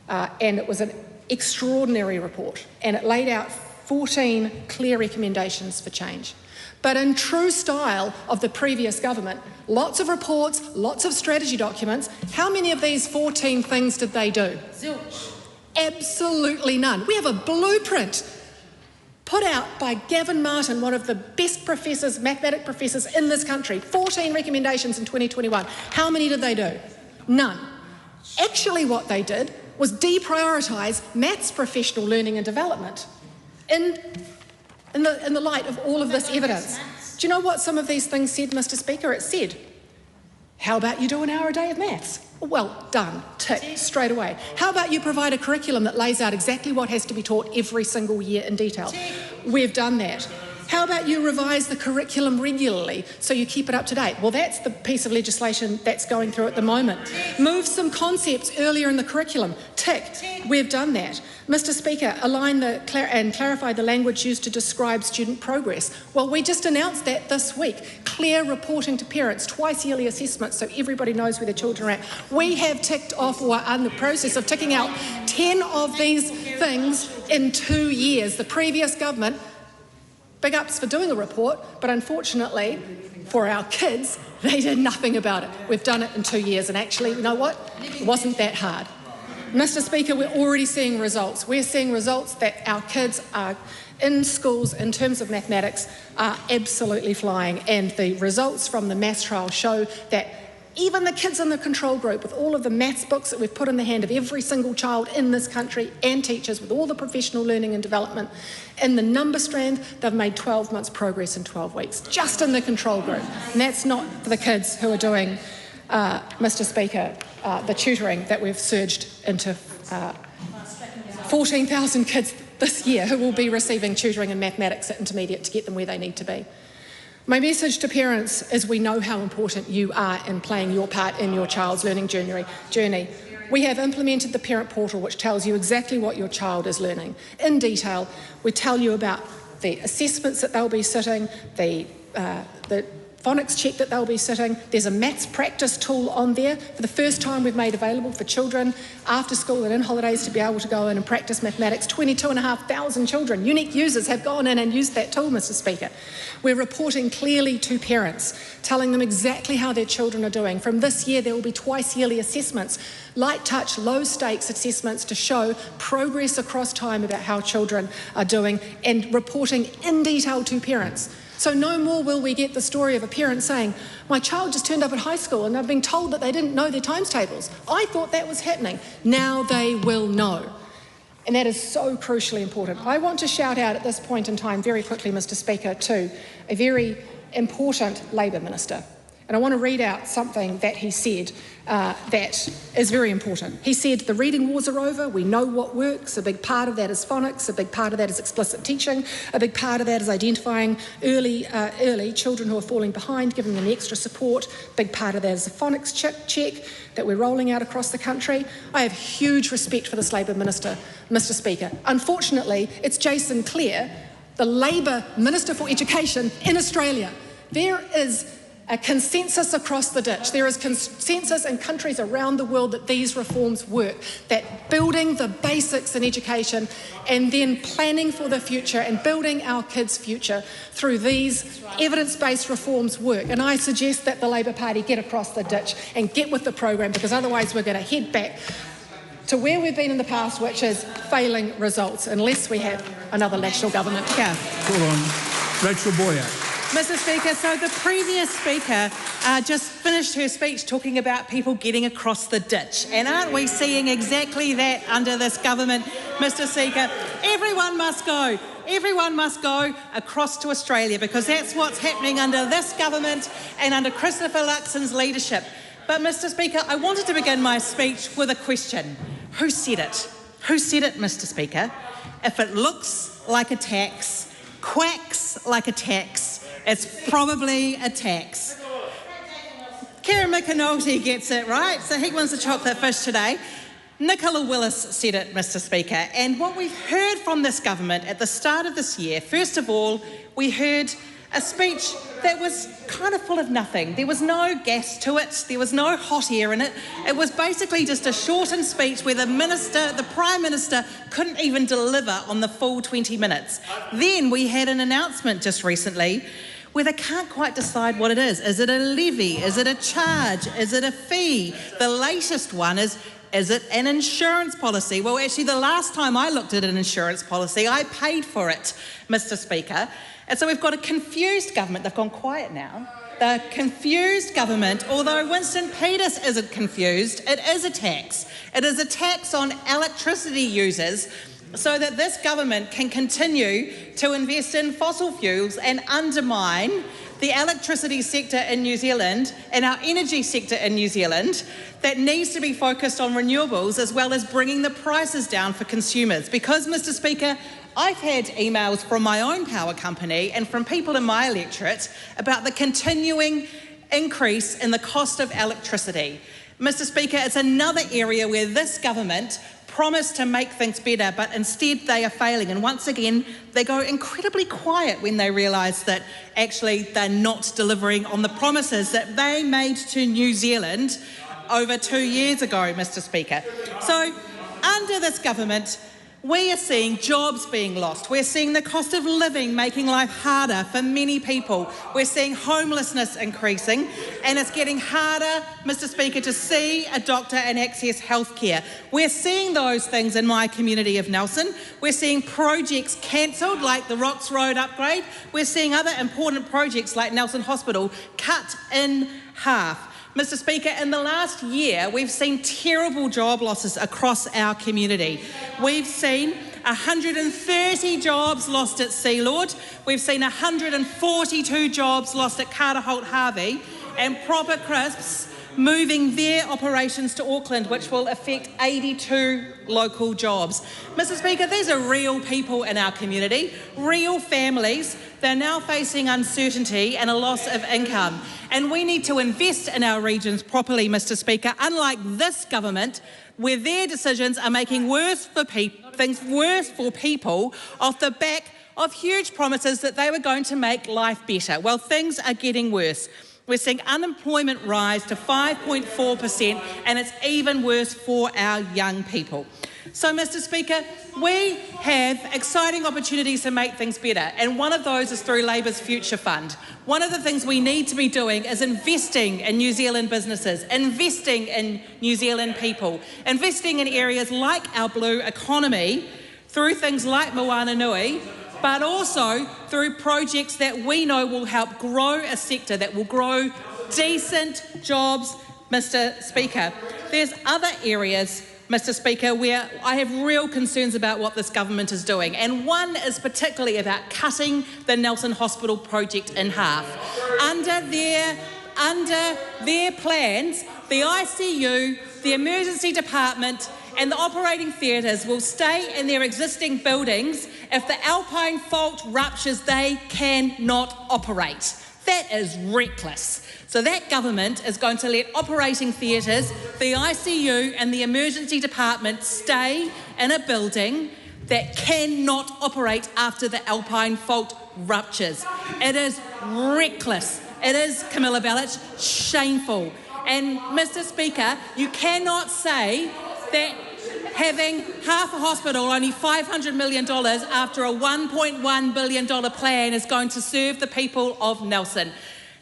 and it was an extraordinary report, and it laid out 14 clear recommendations for change. But in true style of the previous government, lots of reports, lots of strategy documents. How many of these 14 things did they do? Zilch. Absolutely none. We have a blueprint put out by Gavin Martin, one of the best professors, mathematics professors in this country. 14 recommendations in 2021. How many did they do? None. Actually, what they did was deprioritise maths professional learning and development. In the light of all of this evidence. Do you know what some of these things said, Mr. Speaker? It said, how about you do an hour a day of maths? Well, done, tick, straight away. How about you provide a curriculum that lays out exactly what has to be taught every single year in detail? We've done that. How about you revise the curriculum regularly so you keep it up to date? Well, that's the piece of legislation that's going through at the moment. Move some concepts earlier in the curriculum. Tick. We've done that. Mr. Speaker, align and clarify the language used to describe student progress. Well, we just announced that this week. Clear reporting to parents, twice yearly assessments so everybody knows where their children are at. We have ticked off, or are in the process of ticking out, 10 of these things in 2 years. The previous government Big ups for doing a report, but unfortunately for our kids, they did nothing about it. We've done it in 2 years, and actually, you know what? It wasn't that hard. Mr. Speaker, we're already seeing results. We're seeing results that our kids are in schools in terms of mathematics are absolutely flying, and the results from the maths trial show that even the kids in the control group, with all of the maths books that we've put in the hand of every single child in this country and teachers, with all the professional learning and development, in the number strand, they've made 12 months progress in 12 weeks, just in the control group. And that's not for the kids who are doing, Mr. Speaker, the tutoring that we've surged into 14,000 kids this year who will be receiving tutoring in mathematics at intermediate to get them where they need to be. My message to parents is we know how important you are in playing your part in your child's learning journey. We have implemented the parent portal, which tells you exactly what your child is learning in detail. We tell you about the assessments that they'll be sitting, the phonics check that they'll be sitting. There's a maths practice tool on there. For the first time, we've made available for children after school and in holidays to be able to go in and practice mathematics. 22,500 children, unique users, have gone in and used that tool, Mr. Speaker. We're reporting clearly to parents, telling them exactly how their children are doing. From this year, there will be twice yearly assessments, light touch, low stakes assessments to show progress across time about how children are doing, and reporting in detail to parents. So no more will we get the story of a parent saying, my child just turned up at high school and they've been told that they didn't know their times tables. I thought that was happening. Now they will know. And that is so crucially important. I want to shout out at this point in time very quickly, Mr. Speaker, to a very important Labour minister. And I want to read out something that he said that is very important. He said, the reading wars are over, we know what works, a big part of that is phonics, a big part of that is explicit teaching, a big part of that is identifying early children who are falling behind, giving them the extra support, a big part of that is a phonics check that we're rolling out across the country. I have huge respect for this Labour minister, Mr. Speaker. Unfortunately, it's Jason Clare, the Labour Minister for Education in Australia. There is a consensus across the ditch. There is consensus in countries around the world that these reforms work, that building the basics in education and then planning for the future and building our kids' future through these evidence-based reforms work. And I suggest that the Labour Party get across the ditch and get with the program, because otherwise we're going to head back to where we've been in the past, which is failing results, unless we have another national government. Call on Rachel Boyer. Mr. Speaker, so the previous speaker just finished her speech talking about people getting across the ditch. And aren't we seeing exactly that under this government, Mr. Speaker? Everyone must go. Everyone must go across to Australia, because that's what's happening under this government and under Christopher Luxon's leadership. But, Mr. Speaker, I wanted to begin my speech with a question. Who said it? Who said it, Mr. Speaker? If it looks like a tax, quacks like a tax, it's probably a tax. Kieran McAnulty gets it right, so he wins the chocolate fish today. Nicola Willis said it, Mr. Speaker, and what we've heard from this government at the start of this year, first of all, we heard a speech that was kind of full of nothing. There was no gas to it, there was no hot air in it. It was basically just a shortened speech where the Prime Minister couldn't even deliver on the full 20 minutes. Then we had an announcement just recently where they can't quite decide what it is. Is it a levy? Is it a charge? Is it a fee? The latest one is it an insurance policy? Well, actually, the last time I looked at an insurance policy, I paid for it, Mr. Speaker. And so we've got a confused government. They've gone quiet now. The confused government, although Winston Peters isn't confused, it is a tax. It is a tax on electricity users, so that this government can continue to invest in fossil fuels and undermine the electricity sector in New Zealand and our energy sector in New Zealand that needs to be focused on renewables, as well as bringing the prices down for consumers. Because, Mr. Speaker, I've had emails from my own power company and from people in my electorate about the continuing increase in the cost of electricity. Mr. Speaker, it's another area where this government promised to make things better, but instead they are failing. And once again, they go incredibly quiet when they realise that actually they're not delivering on the promises that they made to New Zealand over 2 years ago, Mr. Speaker. So under this government, We are seeing jobs being lost. We're seeing the cost of living making life harder for many people. We're seeing homelessness increasing, and it's getting harder, Mr. Speaker, to see a doctor and access healthcare. We're seeing those things in my community of Nelson. We're seeing projects cancelled, like the Rocks Road upgrade. We're seeing other important projects like Nelson Hospital cut in half. Mr. Speaker, in the last year, we've seen terrible job losses across our community. We've seen 130 jobs lost at Sealord. We've seen 142 jobs lost at Carter Holt Harvey, and Proper Crisps moving their operations to Auckland, which will affect 82 local jobs. Mr. Speaker, these are real people in our community, real families. They're now facing uncertainty and a loss of income. And we need to invest in our regions properly, Mr. Speaker, unlike this government, where their decisions are making things worse for people off the back of huge promises that they were going to make life better. Well, things are getting worse. We're seeing unemployment rise to 5.4%, and it's even worse for our young people. So, Mr. Speaker, we have exciting opportunities to make things better, and one of those is through Labour's Future Fund. One of the things we need to be doing is investing in New Zealand businesses, investing in New Zealand people, investing in areas like our blue economy through things like Moana Nui, but also through projects that we know will help grow a sector that will grow decent jobs, Mr. Speaker. There's other areas, Mr. Speaker, where I have real concerns about what this government is doing, and one is particularly about cutting the Nelson Hospital project in half. Under their plans, the ICU, the emergency department and the operating theatres will stay in their existing buildings. If the Alpine fault ruptures, they cannot operate. That is reckless. So that government is going to let operating theatres, the ICU and the emergency department stay in a building that cannot operate after the Alpine fault ruptures. It is reckless. It is, Camilla Bellich, shameful. And Mr. Speaker, you cannot say that having half a hospital, only $500 million after a $1.1 billion plan, is going to serve the people of Nelson.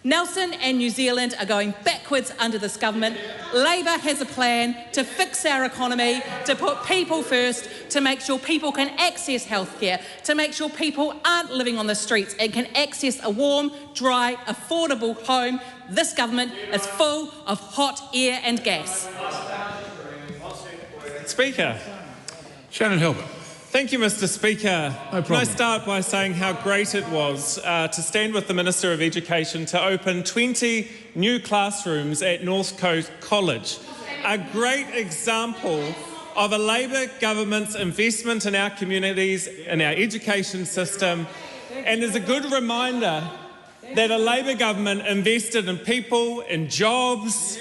Nelson and New Zealand are going backwards under this government. Labour has a plan to fix our economy, to put people first, to make sure people can access healthcare, to make sure people aren't living on the streets and can access a warm, dry, affordable home. This government is full of hot air and gas. Speaker. Shannon Hilbert. Thank you, Mr. Speaker. No problem. Can I start by saying how great it was to stand with the Minister of Education to open 20 new classrooms at Northcote College. A great example of a Labour government's investment in our communities, in our education system, and is a good reminder that a Labour government invested in people, in jobs.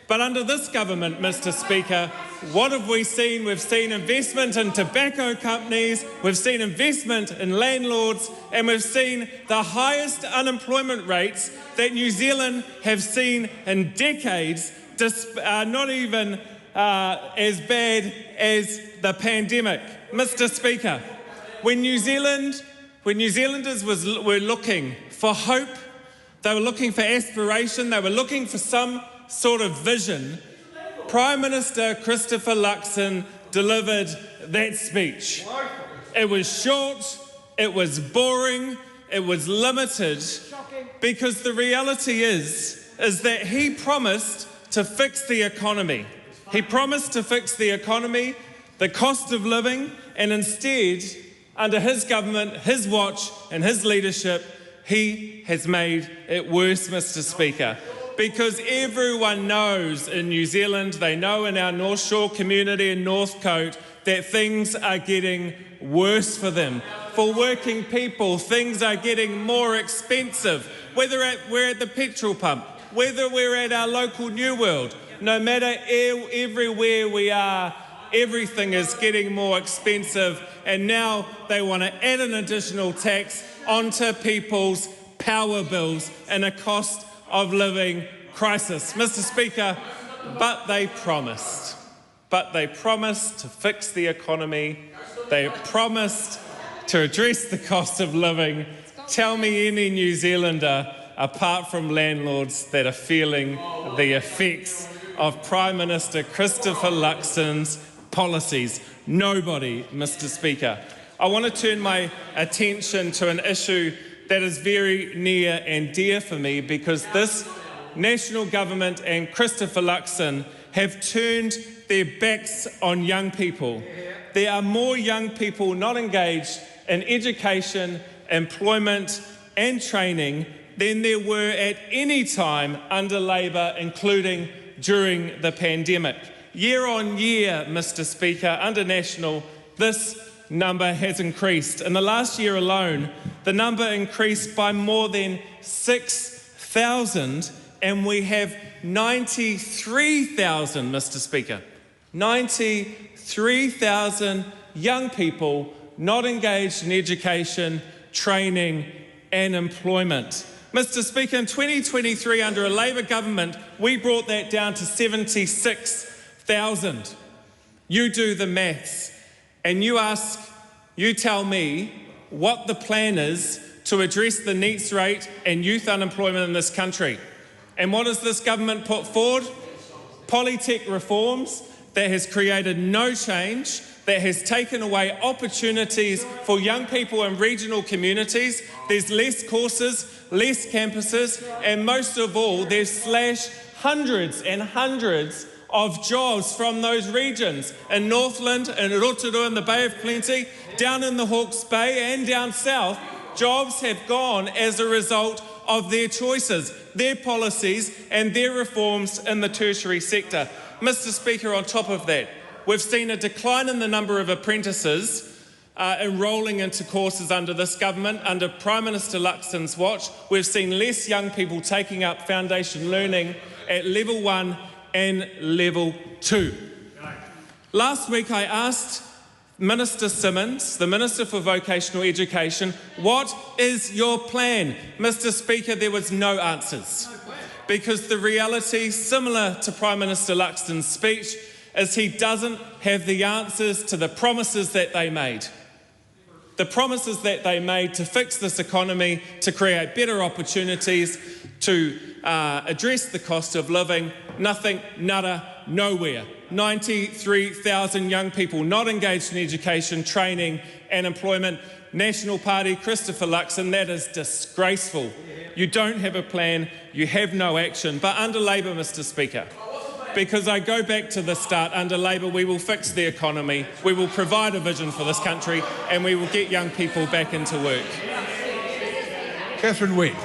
But under this government, Mr. Speaker, what have we seen? We've seen investment in tobacco companies, we've seen investment in landlords, and we've seen the highest unemployment rates that New Zealand have seen in decades, not even as bad as the pandemic. Mr. Speaker, when New Zealanders were looking for hope, they were looking for aspiration, they were looking for some sort of vision, Prime Minister Christopher Luxon delivered that speech. It was short, it was boring, it was limited, because the reality is that he promised to fix the economy. He promised to fix the economy, the cost of living, and instead, under his government, his watch and his leadership, he has made it worse, Mr. Speaker. Because everyone knows in New Zealand, they know in our North Shore community in Northcote, that things are getting worse for them. For working people, things are getting more expensive. Whether we're at the petrol pump, whether we're at our local New World, no matter everywhere we are, everything is getting more expensive, and now they want to add an additional tax onto people's power bills and a cost of living crisis. Mr. Speaker, but they promised to fix the economy. They promised to address the cost of living. Tell me any New Zealander, apart from landlords, that are feeling the effects of Prime Minister Christopher Luxon's policies. Nobody, Mr. Speaker. I want to turn my attention to an issue that is very near and dear for me, because this national government and Christopher Luxon have turned their backs on young people. There are more young people not engaged in education, employment and training than there were at any time under Labor, including during the pandemic. Year on year, Mr. Speaker, under National, this number has increased. In the last year alone, the number increased by more than 6,000, and we have 93,000, Mr. Speaker, 93,000 young people not engaged in education, training and employment. Mr. Speaker, in 2023, under a Labor government, we brought that down to 76,000. You do the maths and you tell me what the plan is to address the NEETs rate and youth unemployment in this country. And what has this government put forward? Polytech reforms that has created no change, that has taken away opportunities for young people in regional communities. There's less courses, less campuses, and most of all, they've slashed hundreds and hundreds of jobs from those regions in Northland, in Rotorua, in the Bay of Plenty, down in the Hawke's Bay and down south. Jobs have gone as a result of their choices, their policies and their reforms in the tertiary sector. Mr. Speaker, on top of that, we've seen a decline in the number of apprentices enrolling into courses under this government. Under Prime Minister Luxon's watch, we've seen less young people taking up foundation learning at level 1 and level 2. Last week I asked Minister Simmons, the Minister for Vocational Education, what is your plan? Mr. Speaker, there was no answers, because the reality, similar to Prime Minister Luxon's speech, is he doesn't have the answers to the promises that they made. The promises that they made to fix this economy, to create better opportunities, to address the cost of living. Nothing, nada, nowhere. 93,000 young people not engaged in education, training and employment. National Party, Christopher Luxon, that is disgraceful. You don't have a plan, you have no action. But under Labor, Mr. Speaker, because I go back to the start, under Labor we will fix the economy, we will provide a vision for this country and we will get young people back into work. Catherine Webb.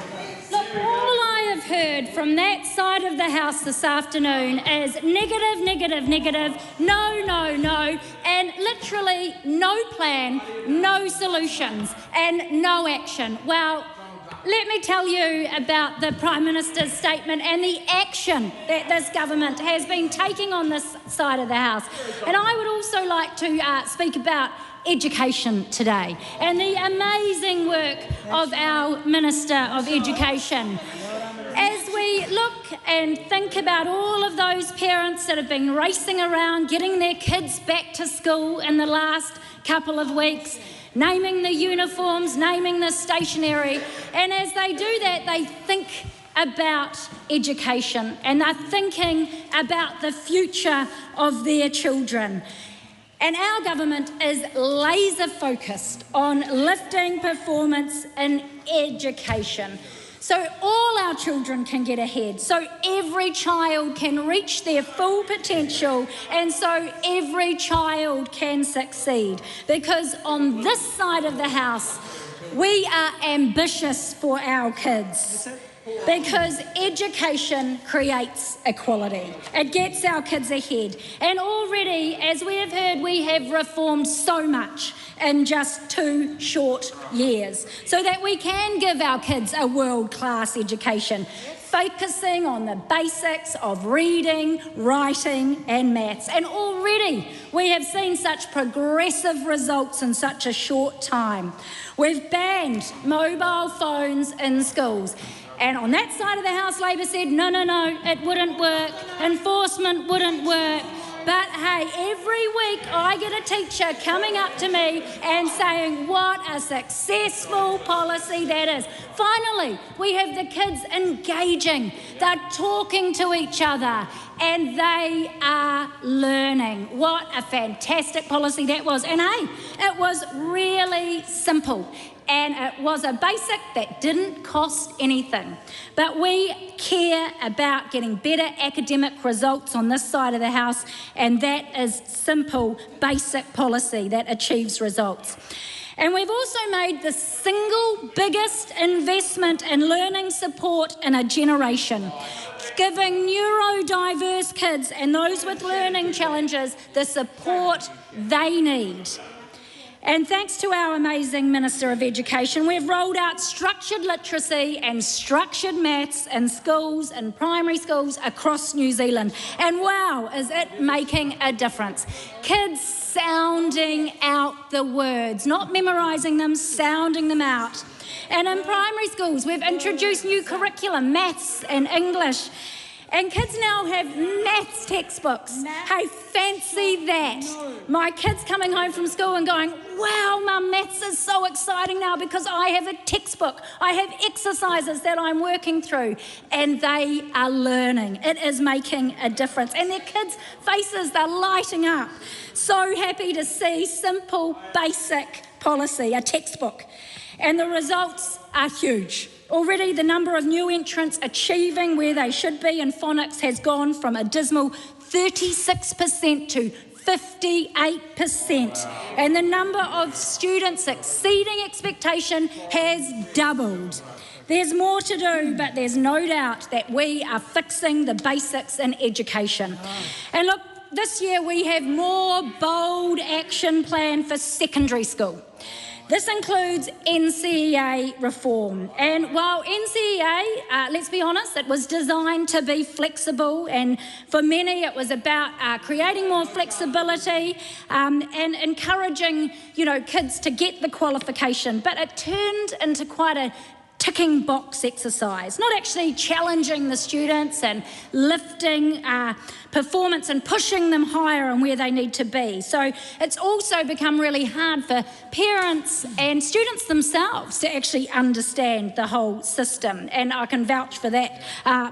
Look, all I have heard from that side of the House this afternoon is negative, negative, negative, no, no, no, and literally no plan, no solutions and no action. Well, let me tell you about the Prime Minister's statement and the action that this government has been taking on this side of the House. And I would also like to speak about education today and the amazing work of our Minister of Education. As we look and think about all of those parents that have been racing around getting their kids back to school in the last couple of weeks, naming the uniforms, naming the stationery, and as they do that, they think about education and they're thinking about the future of their children. And our government is laser focused on lifting performance in education, so all our children can get ahead, so every child can reach their full potential, and so every child can succeed. Because on this side of the House, we are ambitious for our kids. Because education creates equality. It gets our kids ahead. And already, as we have heard, we have reformed so much in just 2 short years so that we can give our kids a world-class education, focusing on the basics of reading, writing and maths. And already we have seen such progressive results in such a short time. We've banned mobile phones in schools. And on that side of the House, Labor said, no, no, no, it wouldn't work, enforcement wouldn't work. But hey, every week I get a teacher coming up to me and saying what a successful policy that is. Finally, we have the kids engaging. They're talking to each other and they are learning. What a fantastic policy that was. And hey, it was really simple. And it was a basic that didn't cost anything. But we care about getting better academic results on this side of the house, and that is simple, basic policy that achieves results. And we've also made the single biggest investment in learning support in a generation, giving neurodiverse kids and those with learning challenges the support they need. And thanks to our amazing Minister of Education, we've rolled out structured literacy and structured maths in schools, in primary schools across New Zealand. And wow, is it making a difference. Kids sounding out the words, not memorising them, sounding them out. And in primary schools, we've introduced new curriculum, maths and English. And kids now have maths textbooks. Hey, fancy that. My kids coming home from school and going, wow, Mum, maths is so exciting now because I have a textbook. I have exercises that I'm working through. And they are learning. It is making a difference. And their kids' faces, they're lighting up. So happy to see simple, basic policy, a textbook. And the results are huge. Already the number of new entrants achieving where they should be in phonics has gone from a dismal 36% to 58%. And the number of students exceeding expectation has doubled. There's more to do, but there's no doubt that we are fixing the basics in education. And look, this year we have more bold action plan for secondary school. This includes NCEA reform. And while NCEA, let's be honest, it was designed to be flexible, and for many it was about creating more flexibility and encouraging, kids to get the qualification. But it turned into quite a ticking box exercise, not actually challenging the students and lifting performance and pushing them higher on where they need to be. So it's also become really hard for parents and students themselves to actually understand the whole system, and I can vouch for that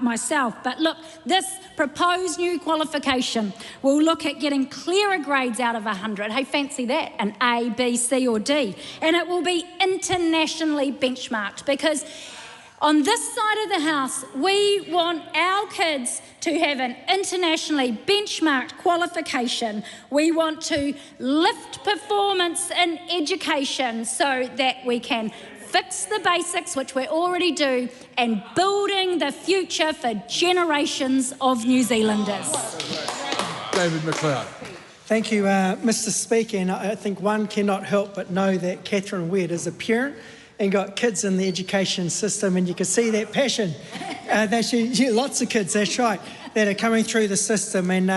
myself. But look, this proposed new qualification will look at getting clearer grades out of 100. Hey, fancy that, an A, B, C or D. And it will be internationally benchmarked, because on this side of the house, we want our kids to have an internationally benchmarked qualification. We want to lift performance in education so that we can fix the basics, which we already do, and building the future for generations of New Zealanders. David McLeod. Thank you, Mr. Speaker. And I think one cannot help but know that Catherine Weird is a parent and got kids in the education system, and you can see that passion. Lots of kids, that's right, that are coming through the system. And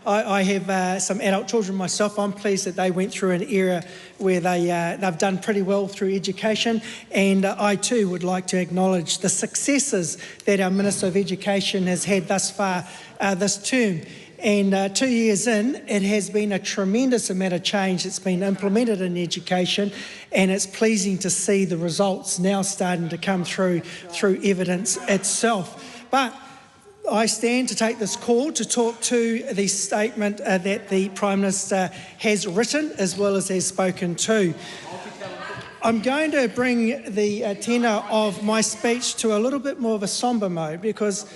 I have some adult children myself. I'm pleased that they went through an era where they've done pretty well through education. And I too would like to acknowledge the successes that our Minister of Education has had thus far this term. And 2 years in, it has been a tremendous amount of change that's been implemented in education, and it's pleasing to see the results now starting to come through evidence itself. But I stand to take this call to talk to the statement that the Prime Minister has written as well as has spoken to. I'm going to bring the tenor of my speech to a little bit more of a sombre mode, because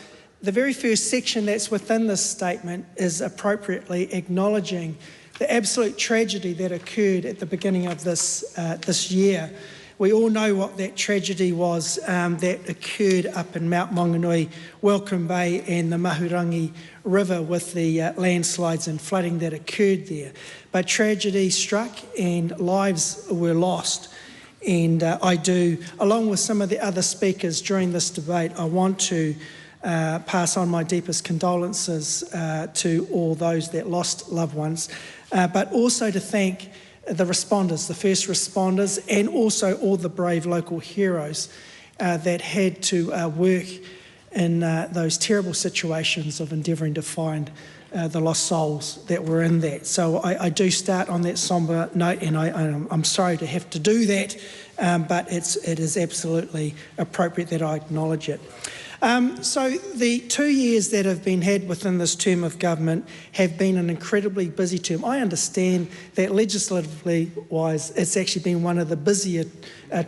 the very first section that's within this statement is appropriately acknowledging the absolute tragedy that occurred at the beginning of this year. We all know what that tragedy was that occurred up in Mount Maunganui, Welcome Bay and the Mahurangi River, with the landslides and flooding that occurred there. But tragedy struck and lives were lost. And I do, along with some of the other speakers during this debate, I want to pass on my deepest condolences to all those that lost loved ones, but also to thank the responders, the first responders, and also all the brave local heroes that had to work in those terrible situations of endeavouring to find the lost souls that were in that. So I do start on that sombre note, and I'm sorry to have to do that, but it is absolutely appropriate that I acknowledge it. So the 2 years that have been had within this term of government have been an incredibly busy term. I understand that legislatively wise, it's actually been one of the busier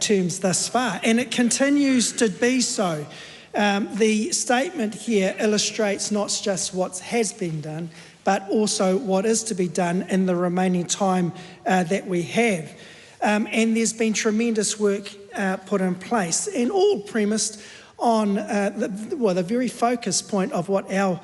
terms thus far, and it continues to be so. The statement here illustrates not just what has been done, but also what is to be done in the remaining time that we have. And there's been tremendous work put in place, and all premised on the very focus point of what our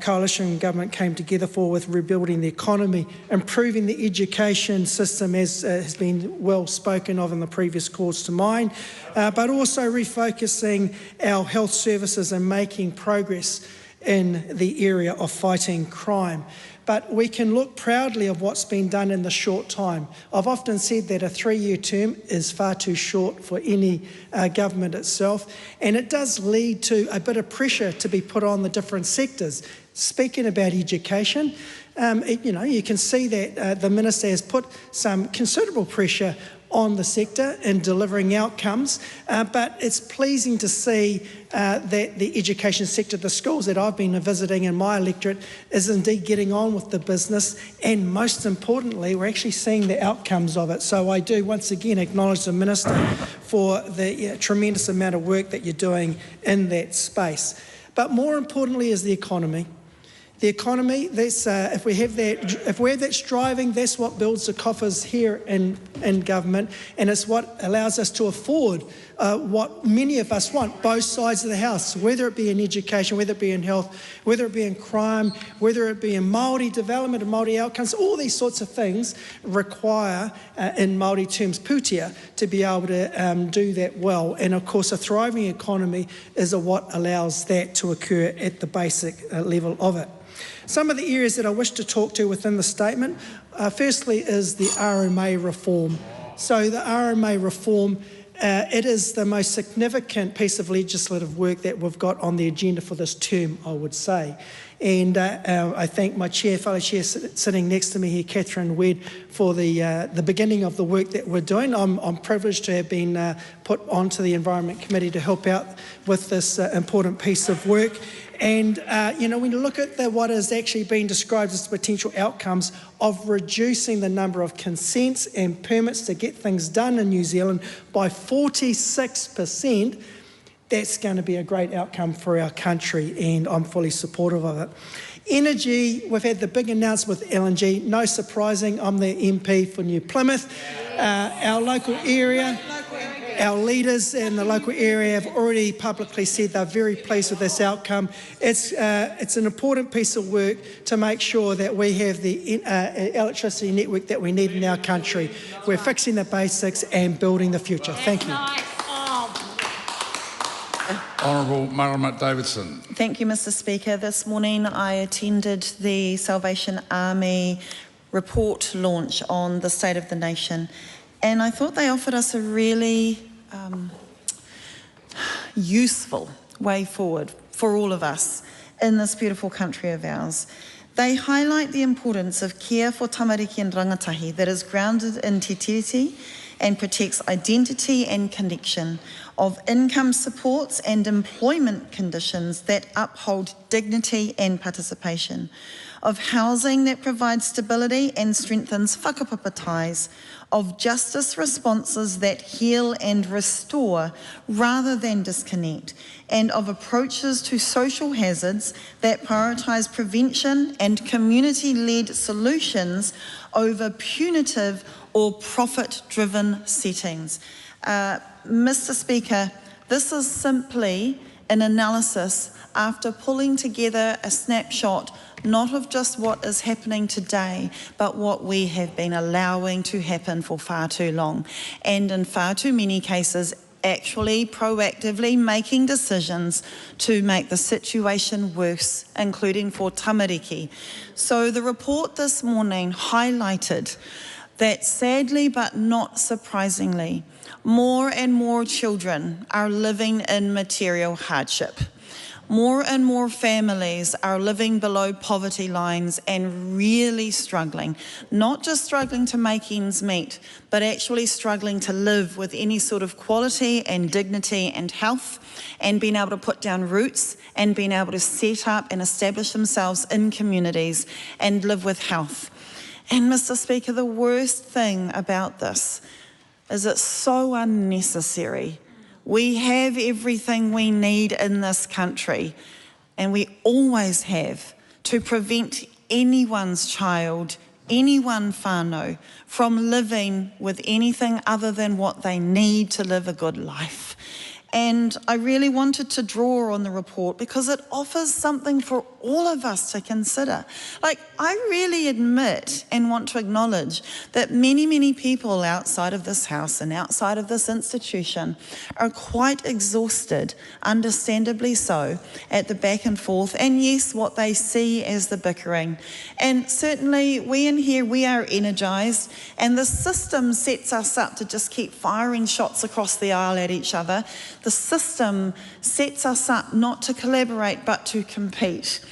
coalition government came together for, with rebuilding the economy, improving the education system, as has been well spoken of in the previous calls to mine, but also refocusing our health services and making progress in the area of fighting crime. But we can look proudly of what's been done in the short time. I've often said that a 3-year term is far too short for any government itself, and it does lead to a bit of pressure to be put on the different sectors. Speaking about education, you can see that the Minister has put some considerable pressure on the sector in delivering outcomes, but it's pleasing to see that the education sector, the schools that I've been visiting in my electorate, is indeed getting on with the business, and most importantly, we're actually seeing the outcomes of it. So I do once again acknowledge the Minister for the tremendous amount of work that you're doing in that space. But more importantly is the economy. The economy, that's, if we have that striving, that's what builds the coffers here in government, and it's what allows us to afford what many of us want, both sides of the house, whether it be in education, whether it be in health, whether it be in crime, whether it be in Māori development and Māori outcomes. All these sorts of things require, in Māori terms, pūtea, to be able to do that well. And of course, a thriving economy is what allows that to occur at the basic level of it. Some of the areas that I wish to talk to within the statement, firstly, is the RMA reform. So the RMA reform, it is the most significant piece of legislative work that we've got on the agenda for this term, I would say. And I thank my fellow chair sitting next to me here, Catherine Wedd, for the beginning of the work that we're doing. I'm privileged to have been put onto the Environment Committee to help out with this important piece of work. And, when you look at what has actually been described as the potential outcomes of reducing the number of consents and permits to get things done in New Zealand by 46%, that's going to be a great outcome for our country, and I'm fully supportive of it. Energy, we've had the big announcement with LNG. No surprising, I'm the MP for New Plymouth. Our local area, our leaders in the local area have already publicly said they're very pleased with this outcome. It's an important piece of work to make sure that we have the electricity network that we need in our country. We're fixing the basics and building the future. Thank you. Honourable Marama Davidson. Thank you, Mr. Speaker. This morning I attended the Salvation Army report launch on the state of the nation, and I thought they offered us a really useful way forward for all of us in this beautiful country of ours. They highlight the importance of care for tamariki and rangatahi that is grounded in te tiriti and protects identity and connection, of income supports and employment conditions that uphold dignity and participation, of housing that provides stability and strengthens whakapapa ties, of justice responses that heal and restore rather than disconnect, and of approaches to social hazards that prioritise prevention and community-led solutions over punitive or profit-driven settings. Mr. Speaker, this is simply an analysis after pulling together a snapshot not of just what is happening today, but what we have been allowing to happen for far too long, and in far too many cases actually proactively making decisions to make the situation worse, including for tamariki. So the report this morning highlighted that sadly but not surprisingly, more and more children are living in material hardship. More and more families are living below poverty lines and really struggling, not just struggling to make ends meet, but actually struggling to live with any sort of quality and dignity and health, and being able to put down roots and being able to set up and establish themselves in communities and live with health. And Mr. Speaker, the worst thing about this is it's so unnecessary. We have everything we need in this country, and we always have, to prevent anyone's child, anyone whānau, from living with anything other than what they need to live a good life. And I really wanted to draw on the report because it offers something for all of us to consider. Like, I really admit and want to acknowledge that many, many people outside of this house and outside of this institution are quite exhausted, understandably so, at the back and forth, and yes, what they see as the bickering. And certainly we in here, we are energised, and the system sets us up to just keep firing shots across the aisle at each other. The system sets us up not to collaborate but to compete.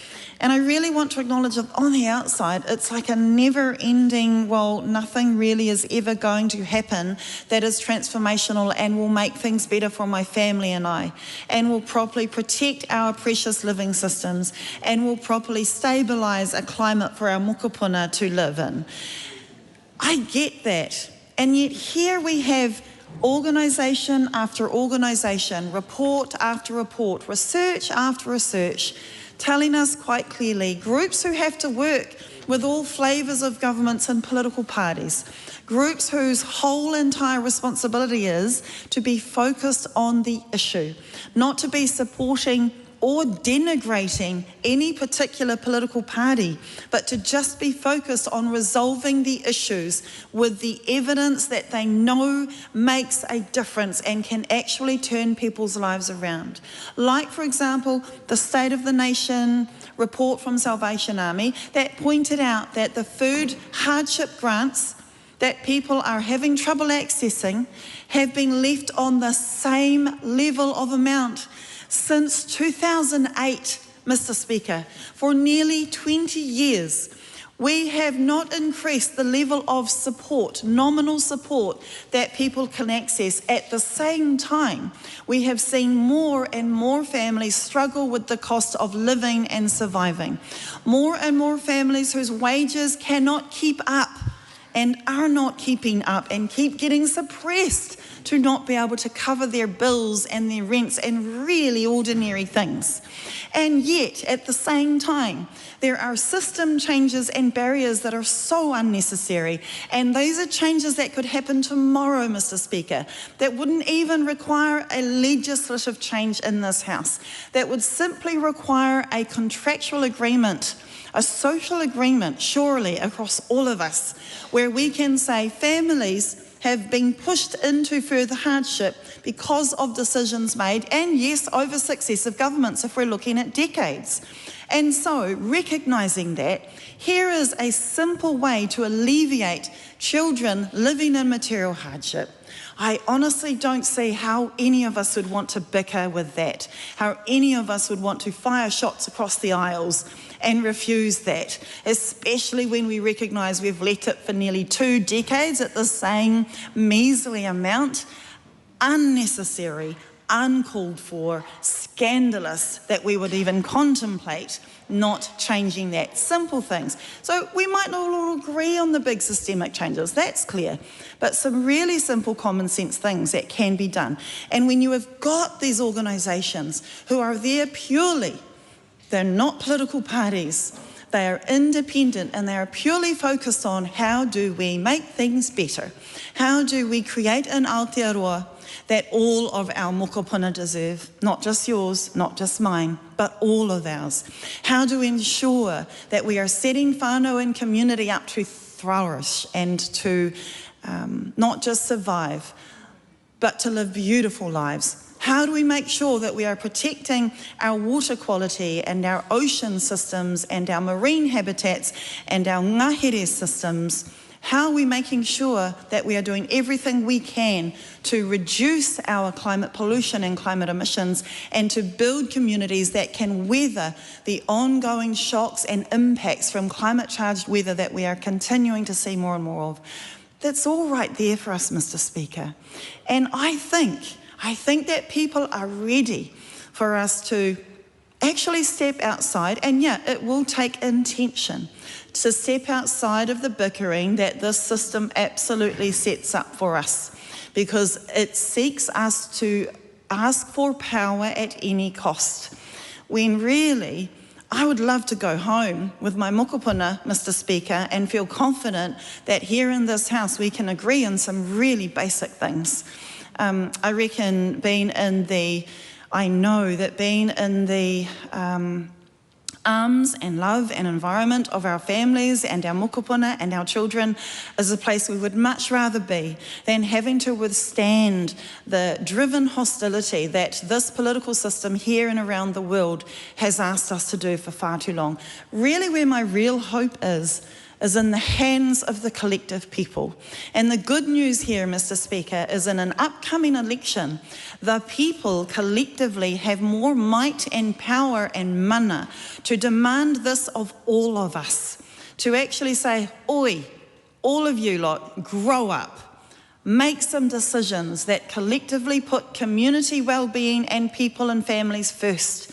And I really want to acknowledge that on the outside, it's like a never-ending, well, nothing really is ever going to happen that is transformational and will make things better for my family and I, and will properly protect our precious living systems, and will properly stabilise a climate for our mokopuna to live in. I get that. And yet here we have organisation after organisation, report after report, research after research, telling us quite clearly, groups who have to work with all flavours of governments and political parties, groups whose whole entire responsibility is to be focused on the issue, not to be supporting or denigrating any particular political party, but to just be focused on resolving the issues with the evidence that they know makes a difference and can actually turn people's lives around. Like, for example, the State of the Nation report from Salvation Army that pointed out that the food hardship grants that people are having trouble accessing have been left on the same level of amount since 2008, Mr. Speaker. For nearly 20 years, we have not increased the level of support, nominal support, that people can access. At the same time, we have seen more and more families struggle with the cost of living and surviving. More and more families whose wages cannot keep up and are not keeping up and keep getting suppressed to not be able to cover their bills and their rents and really ordinary things. And yet, at the same time, there are system changes and barriers that are so unnecessary. And these are changes that could happen tomorrow, Mr. Speaker, that wouldn't even require a legislative change in this House, that would simply require a contractual agreement, a social agreement, surely, across all of us, where we can say families have been pushed into further hardship because of decisions made, and yes, over successive governments if we're looking at decades. And so, recognising that, here is a simple way to alleviate children living in material hardship. I honestly don't see how any of us would want to bicker with that, how any of us would want to fire shots across the aisles and refuse that, especially when we recognise we've let it for nearly 2 decades at the same measly amount. Unnecessary, uncalled for, scandalous that we would even contemplate not changing that. Simple things. So we might not all agree on the big systemic changes, that's clear, but some really simple common sense things that can be done. And when you have got these organisations who are there purely, they're not political parties, they are independent, and they are purely focused on how do we make things better? How do we create an Aotearoa that all of our mokopuna deserve, not just yours, not just mine, but all of ours? How do we ensure that we are setting whānau and community up to flourish and to not just survive, but to live beautiful lives? How do we make sure that we are protecting our water quality and our ocean systems and our marine habitats and our ngahere systems How are we making sure that we are doing everything we can to reduce our climate pollution and climate emissions and to build communities that can weather the ongoing shocks and impacts from climate-charged weather that we are continuing to see more and more of? That's all right there for us, Mr. Speaker. And I think that people are ready for us to actually step outside, and yeah, it will take intention to step outside of the bickering that this system absolutely sets up for us, because it seeks us to ask for power at any cost, when really I would love to go home with my mokopuna, Mr. Speaker, and feel confident that here in this House we can agree on some really basic things. I reckon I know that being in the arms and love and environment of our families and our mokopuna and our children is a place we would much rather be than having to withstand the driven hostility that this political system here and around the world has asked us to do for far too long. Really, where my real hope is in the hands of the collective people. And the good news here, Mr. Speaker, is in an upcoming election, the people collectively have more might and power and mana to demand this of all of us, to actually say, oi, all of you lot, grow up. Make some decisions that collectively put community well-being and people and families first.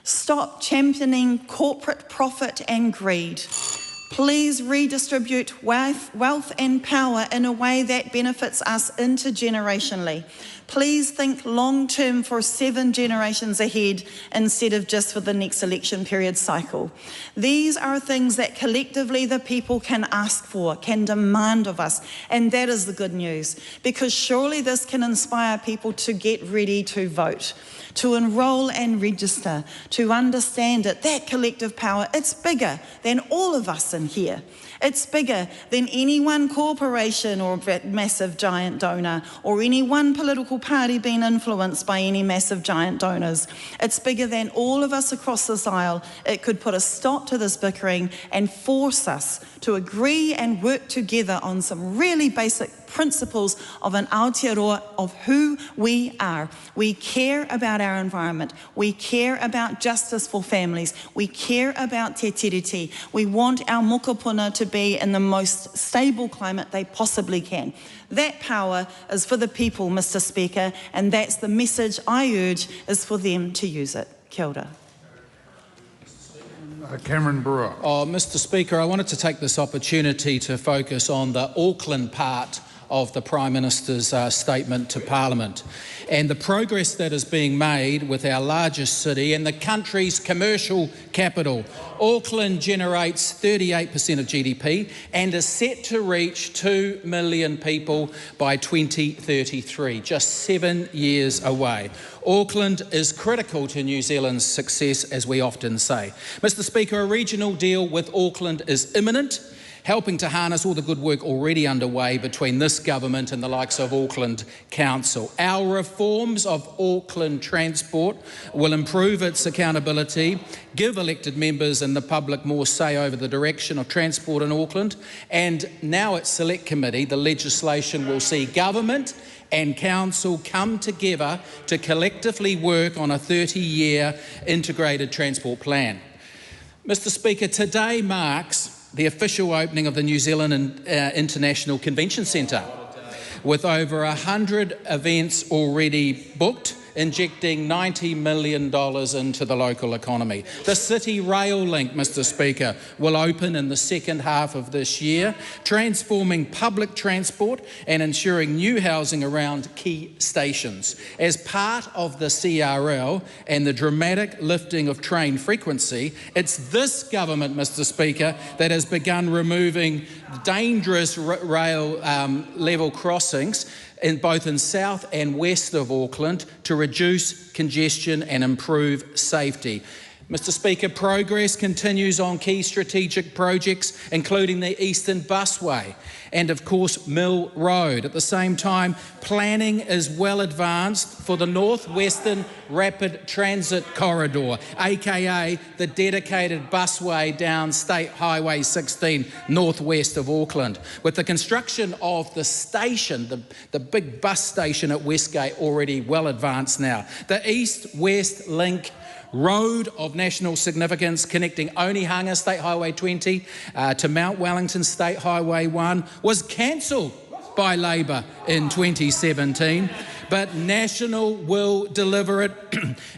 Stop championing corporate profit and greed. Please redistribute wealth and power in a way that benefits us intergenerationally. Please think long-term for 7 generations ahead instead of just for the next election period cycle. These are things that collectively the people can ask for, can demand of us, and that is the good news, because surely this can inspire people to get ready to vote, to enrol and register, to understand that collective power, it's bigger than all of us in here. It's bigger than any one corporation or massive giant donor or any one political party being influenced by any massive giant donors. It's bigger than all of us across this aisle. It could put a stop to this bickering and force us to agree and work together on some really basic principles of an Aotearoa of who we are. We care about our environment. We care about justice for families. We care about te tiriti. We want our mokopuna to be in the most stable climate they possibly can. That power is for the people, Mr. Speaker, and that's the message I urge is for them to use it. Kia ora. Cameron Brewer. Mr. Speaker, I wanted to take this opportunity to focus on the Auckland part of the Prime Minister's statement to Parliament and the progress that is being made with our largest city and the country's commercial capital. Auckland generates 38% of GDP and is set to reach 2 million people by 2033, just 7 years away. Auckland is critical to New Zealand's success, as we often say. Mr. Speaker, a regional deal with Auckland is imminent, helping to harness all the good work already underway between this government and the likes of Auckland Council. Our reforms of Auckland Transport will improve its accountability, give elected members and the public more say over the direction of transport in Auckland, and now at Select Committee, the legislation will see government and council come together to collectively work on a 30-year integrated transport plan. Mr. Speaker, today marks the official opening of the New Zealand International Convention Centre, with over 100 events already booked, injecting $90 million into the local economy. The City Rail Link, Mr. Speaker, will open in the second half of this year, transforming public transport and ensuring new housing around key stations. As part of the CRL and the dramatic lifting of train frequency, it's this government, Mr. Speaker, that has begun removing dangerous rail level crossings both in south and west of Auckland to reduce congestion and improve safety. Mr Speaker, progress continues on key strategic projects, including the Eastern Busway and, of course, Mill Road. At the same time, planning is well advanced for the North Western Rapid Transit Corridor, aka the dedicated busway down State Highway 16 northwest of Auckland. With the construction of the station, the big bus station at Westgate, already well advanced now. The East-West Link road of national significance connecting Onehunga State Highway 20 to Mount Wellington State Highway 1 was cancelled by Labor in 2017, but National will deliver it.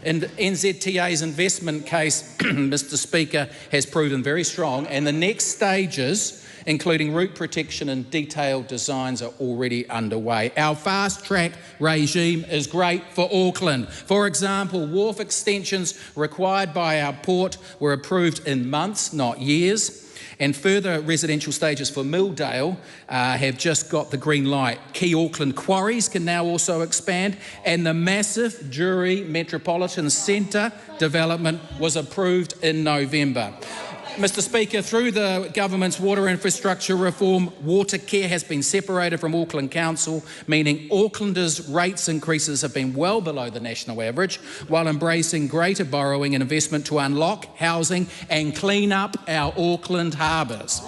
And NZTA's investment case, Mr Speaker, has proven very strong, and the next stages, including route protection and detailed designs, are already underway. Our fast-track regime is great for Auckland. For example, wharf extensions required by our port were approved in months, not years, and further residential stages for Milldale have just got the green light. Key Auckland quarries can now also expand, and the massive Jury Metropolitan Centre development was approved in November. Mr Speaker, through the government's water infrastructure reform, Watercare has been separated from Auckland Council, meaning Aucklanders' rates increases have been well below the national average, while embracing greater borrowing and investment to unlock housing and clean up our Auckland harbours.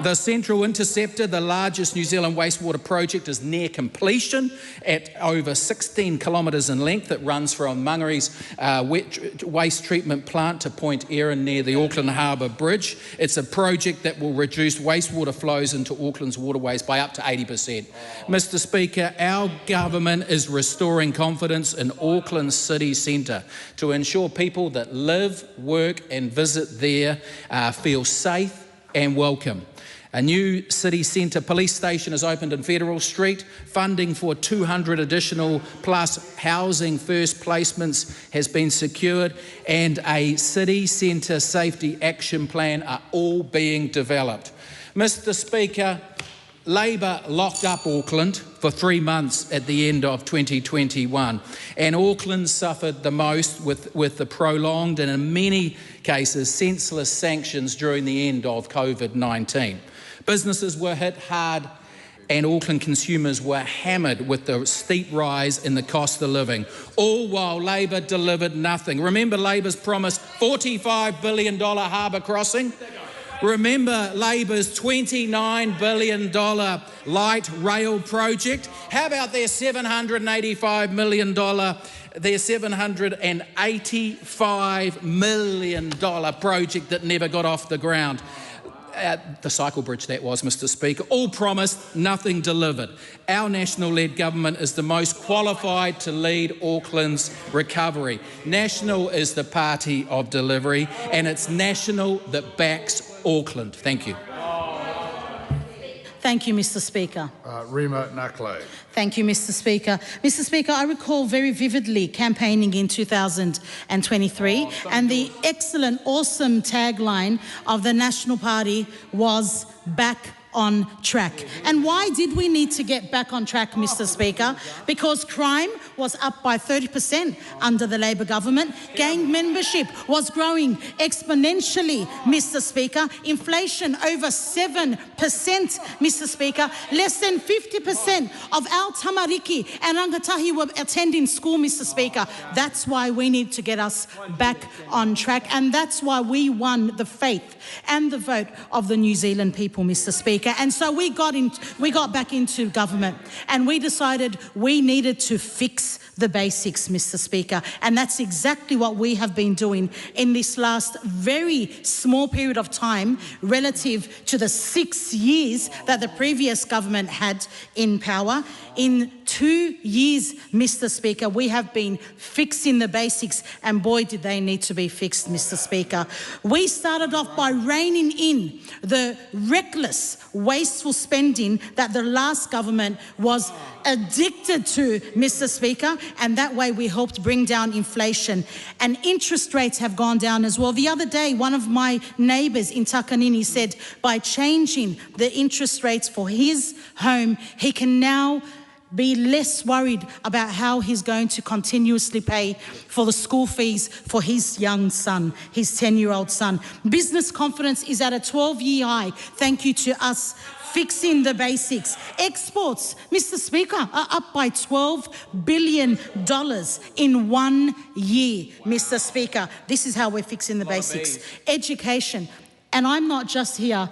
The Central Interceptor, the largest New Zealand wastewater project, is near completion at over 16 kilometres in length. It runs from Mangari's waste treatment plant to Point Erin near the Auckland Harbour Bridge. It's a project that will reduce wastewater flows into Auckland's waterways by up to 80%. Mr Speaker, our government is restoring confidence in Auckland city centre to ensure people that live, work and visit there feel safe and welcome. A new city centre police station has opened in Federal Street. Funding for 200 additional plus housing first placements has been secured, and a city centre safety action plan are all being developed. Mr Speaker, Labor locked up Auckland for 3 months at the end of 2021, and Auckland suffered the most with the prolonged and in many cases senseless sanctions during the end of COVID-19. Businesses were hit hard and Auckland consumers were hammered with the steep rise in the cost of living, all while Labor delivered nothing. Remember Labor's promised $45 billion harbour crossing? Remember Labor's $29 billion light rail project? How about their $785 million, their $785 million project that never got off the ground? The cycle bridge that was, Mr Speaker. All promised, nothing delivered. Our National-led government is the most qualified to lead Auckland's recovery. National is the party of delivery, and it's National that backs Auckland. Thank you. Thank you, Mr Speaker. Rima Nakle. Thank you, Mr Speaker. Mr Speaker, I recall very vividly campaigning in 2023 and the excellent, awesome tagline of the National Party was "Back on track." And why did we need to get back on track, Mr Speaker? Because crime was up by 30% under the Labor government. Gang membership was growing exponentially, Mr Speaker. Inflation over 7%, Mr Speaker. Less than 50% of our tamariki and rangatahi were attending school, Mr Speaker. That's why we need to get us back on track, and that's why we won the faith and the vote of the New Zealand people, Mr Speaker. And so we got back into government, and we decided we needed to fix the basics, Mr Speaker. And that's exactly what we have been doing in this last very small period of time relative to the 6 years that the previous government had in power. In 2 years, Mr Speaker, we have been fixing the basics, and boy, did they need to be fixed, Mr Speaker. We started off by reining in the reckless, wasteful spending that the last government was addicted to, Mr Speaker, and that way we helped bring down inflation. And interest rates have gone down as well. The other day, one of my neighbours in Takanini said by changing the interest rates for his home, he can now be less worried about how he's going to continuously pay for the school fees for his young son, his 10-year-old son. Business confidence is at a 12-year high. Thank you to us fixing the basics. Exports, Mr. Speaker, are up by $12 billion in 1 year, Mr. Speaker. This is how we're fixing the basics. Education, and I'm not just here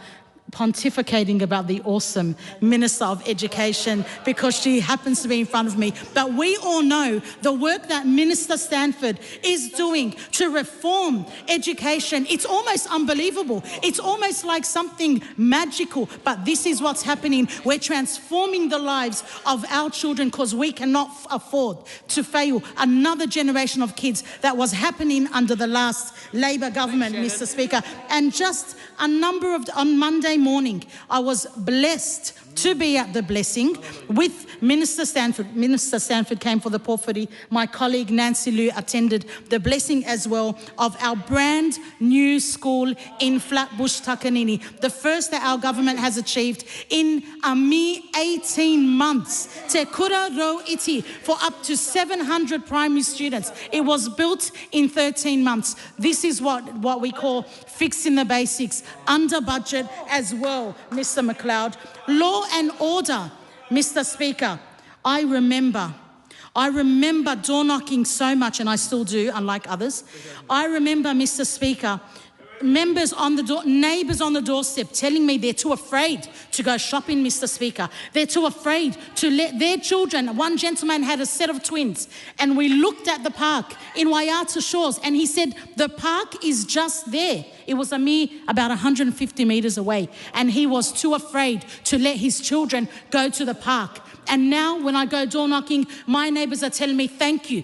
pontificating about the awesome Minister of Education because she happens to be in front of me, but we all know the work that Minister Stanford is doing to reform education. It's almost unbelievable. It's almost like something magical, but this is what's happening. We're transforming the lives of our children because we cannot afford to fail another generation of kids that was happening under the last Labor government, Mr. Speaker. And just on Monday morning, I was blessed to be at the blessing with Minister Stanford. Minister Stanford came for the Pōwhiri. My colleague Nancy Liu attended the blessing as well of our brand new school in Flatbush, Takanini, the first that our government has achieved in a mere 18 months. Te kura rau iti for up to 700 primary students. It was built in 13 months. This is what we call fixing the basics, under budget as well, Mr. McLeod. Law and order, Mr. Speaker. I remember door knocking so much, and I still do, unlike others. I remember, Mr. Speaker, neighbours on the doorstep telling me they're too afraid to go shopping, Mr. Speaker. They're too afraid to let their children. One gentleman had a set of twins, and we looked at the park in Waiata Shores, and he said the park is just there. It was a mere about 150 metres away, and he was too afraid to let his children go to the park. And now when I go door knocking, my neighbours are telling me, thank you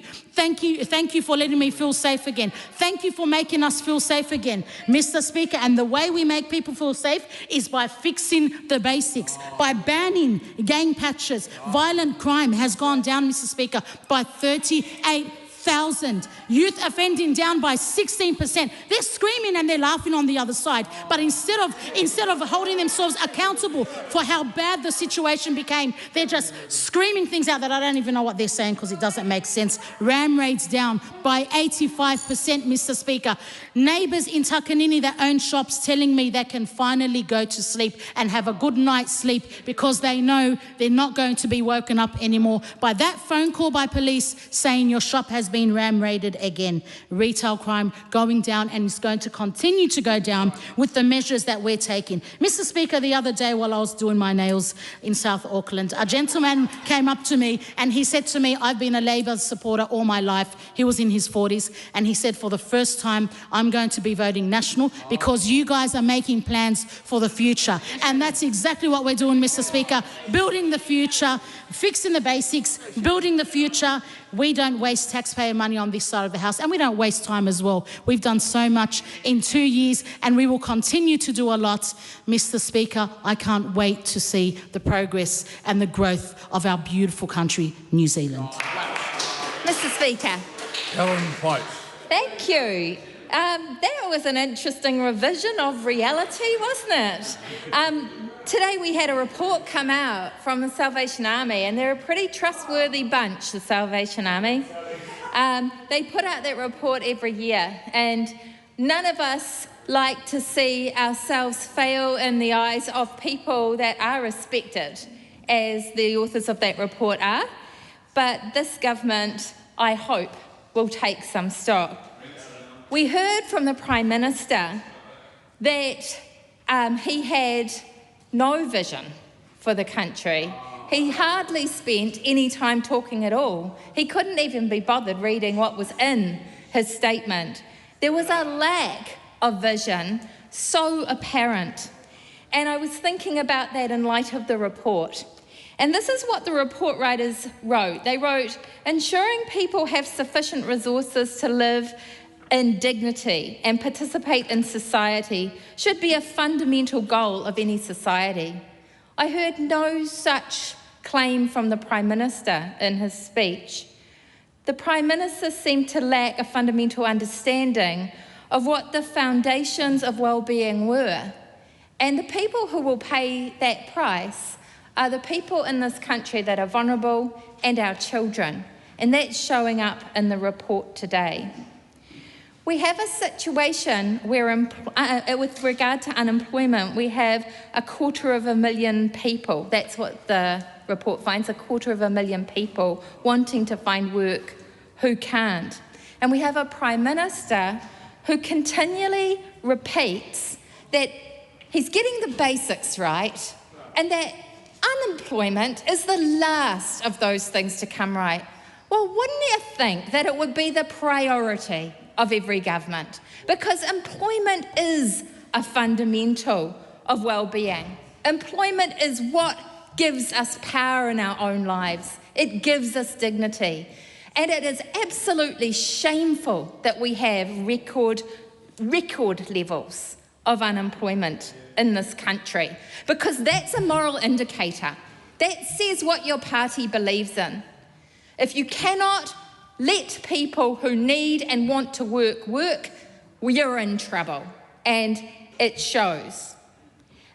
for letting me feel safe again. Thank you for making us feel safe again, Mr. Speaker. And the way we make people feel safe is by fixing the basics, by banning gang patches. Violent crime has gone down, Mr. Speaker, by 38,000. Youth offending down by 16%. They're screaming and they're laughing on the other side. But instead of holding themselves accountable for how bad the situation became, they're just screaming things out that I don't even know what they're saying because it doesn't make sense. Ram rates down by 85%, Mr. Speaker. Neighbours in Takanini that own shops telling me they can finally go to sleep and have a good night's sleep because they know they're not going to be woken up anymore by that phone call by police saying your shop has been ram raided again. Retail crime going down, and it's going to continue to go down with the measures that we're taking. Mr. Speaker, the other day while I was doing my nails in South Auckland, a gentleman came up to me and he said to me, I've been a Labor supporter all my life. He was in his 40s, and he said, for the first time, I'm going to be voting National because you guys are making plans for the future. And that's exactly what we're doing, Mr. Speaker. Building the future, fixing the basics, building the future. We don't waste taxpayer money on this side of the House, and we don't waste time as well. We've done so much in 2 years, and we will continue to do a lot. Mr. Speaker, I can't wait to see the progress and the growth of our beautiful country, New Zealand. Mr. Speaker. Ellen White. Thank you. That was an interesting revision of reality, wasn't it? Today we had a report come out from the Salvation Army, and they're a pretty trustworthy bunch, the Salvation Army. They put out that report every year, and none of us like to see ourselves fail in the eyes of people that are respected, as the authors of that report are. But this government, I hope, will take some stock. We heard from the Prime Minister that he had no vision for the country. He hardly spent any time talking at all. He couldn't even be bothered reading what was in his statement. There was a lack of vision so apparent. And I was thinking about that in light of the report. And this is what the report writers wrote. They wrote, ensuring people have sufficient resources to live in dignity and participate in society should be a fundamental goal of any society. I heard no such claim from the Prime Minister in his speech. The Prime Minister seemed to lack a fundamental understanding of what the foundations of well-being were. And the people who will pay that price are the people in this country that are vulnerable and our children, and that's showing up in the report today. We have a situation where, with regard to unemployment, we have 250,000 people, that's what the report finds, 250,000 people wanting to find work who can't. And we have a Prime Minister who continually repeats that he's getting the basics right and that unemployment is the last of those things to come right. Well, wouldn't you think that it would be the priority of every government? Because employment is a fundamental of well-being. Employment is what gives us power in our own lives. It gives us dignity. And it is absolutely shameful that we have record levels of unemployment in this country, because that's a moral indicator. That says what your party believes in. If you cannot let people who need and want to work, you're in trouble, and it shows.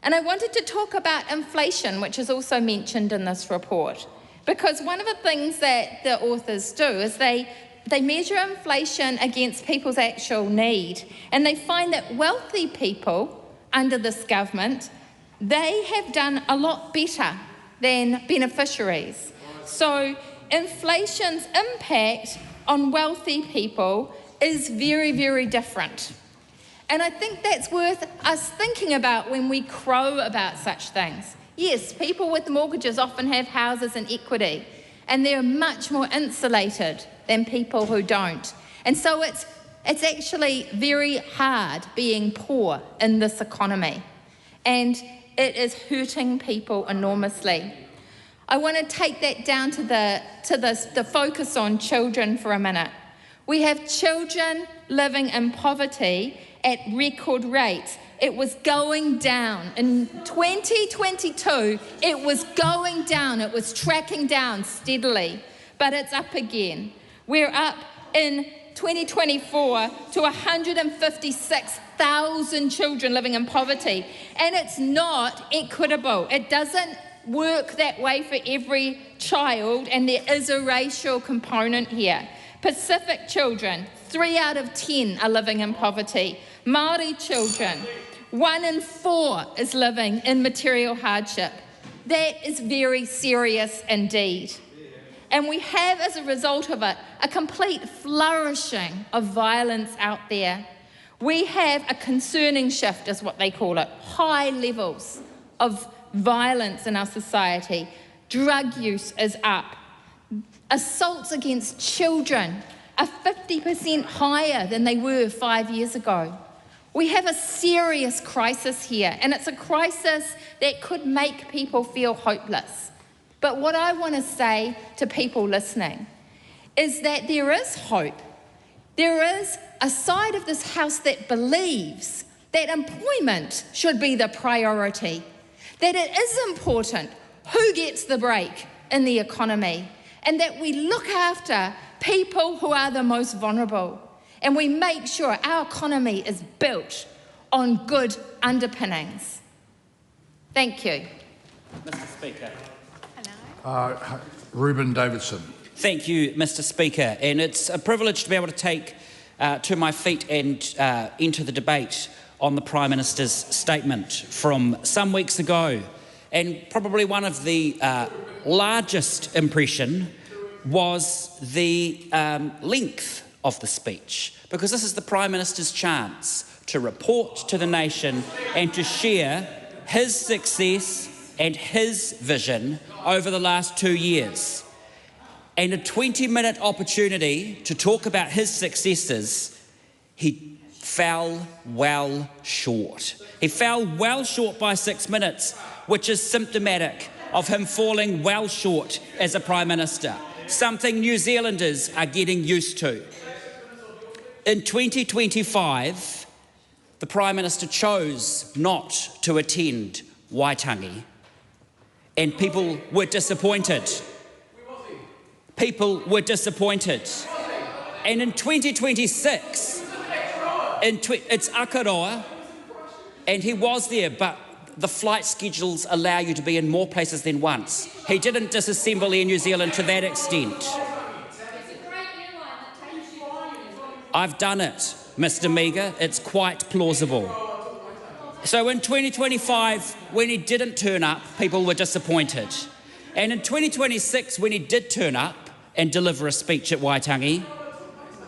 And I wanted to talk about inflation, which is also mentioned in this report, because one of the things that the authors do is they measure inflation against people's actual need, and they find that wealthy people under this government, they have done a lot better than beneficiaries. So inflation's impact on wealthy people is very, very different. And I think that's worth us thinking about when we crow about such things. Yes, people with mortgages often have houses in equity, and they're much more insulated than people who don't. And so it's actually very hard being poor in this economy, and it is hurting people enormously. I want to take that down to the focus on children for a minute. We have children living in poverty at record rates. It was going down. In 2022, it was going down. It was tracking down steadily, but it's up again. We're up in 2024 to 156,000 children living in poverty, and it's not equitable. It doesn't work that way for every child, and there is a racial component here. Pacific children, 3 out of 10 are living in poverty. Māori children, 1 in 4 is living in material hardship. That is very serious indeed. And we have, as a result of it, a complete flourishing of violence out there. We have a concerning shift, is what they call it, high levels of violence in our society. Drug use is up. Assaults against children are 50% higher than they were 5 years ago. We have a serious crisis here, and it's a crisis that could make people feel hopeless. But what I want to say to people listening is that there is hope. There is a side of this House that believes that employment should be the priority, that it is important who gets the break in the economy, and that we look after people who are the most vulnerable, and we make sure our economy is built on good underpinnings. Thank you. Mr. Speaker. Ruben Davidson. Thank you, Mr. Speaker. And it's a privilege to be able to take to my feet and enter the debate on the Prime Minister's statement from some weeks ago. And probably one of the largest impression was the length of the speech, because this is the Prime Minister's chance to report to the nation and to share his success and his vision over the last 2 years. And a 20-minute opportunity to talk about his successes, he fell well short. He fell well short by 6 minutes, which is symptomatic of him falling well short as a Prime Minister, something New Zealanders are getting used to. In 2025, the Prime Minister chose not to attend Waitangi, and people were disappointed. People were disappointed. And in 2026, it's Akaroa, and he was there, but the flight schedules allow you to be in more places than once. He didn't disassemble Air New Zealand to that extent. I've done it, Mr. Meager. It's quite plausible. So in 2025, when he didn't turn up, people were disappointed. And in 2026, when he did turn up and deliver a speech at Waitangi,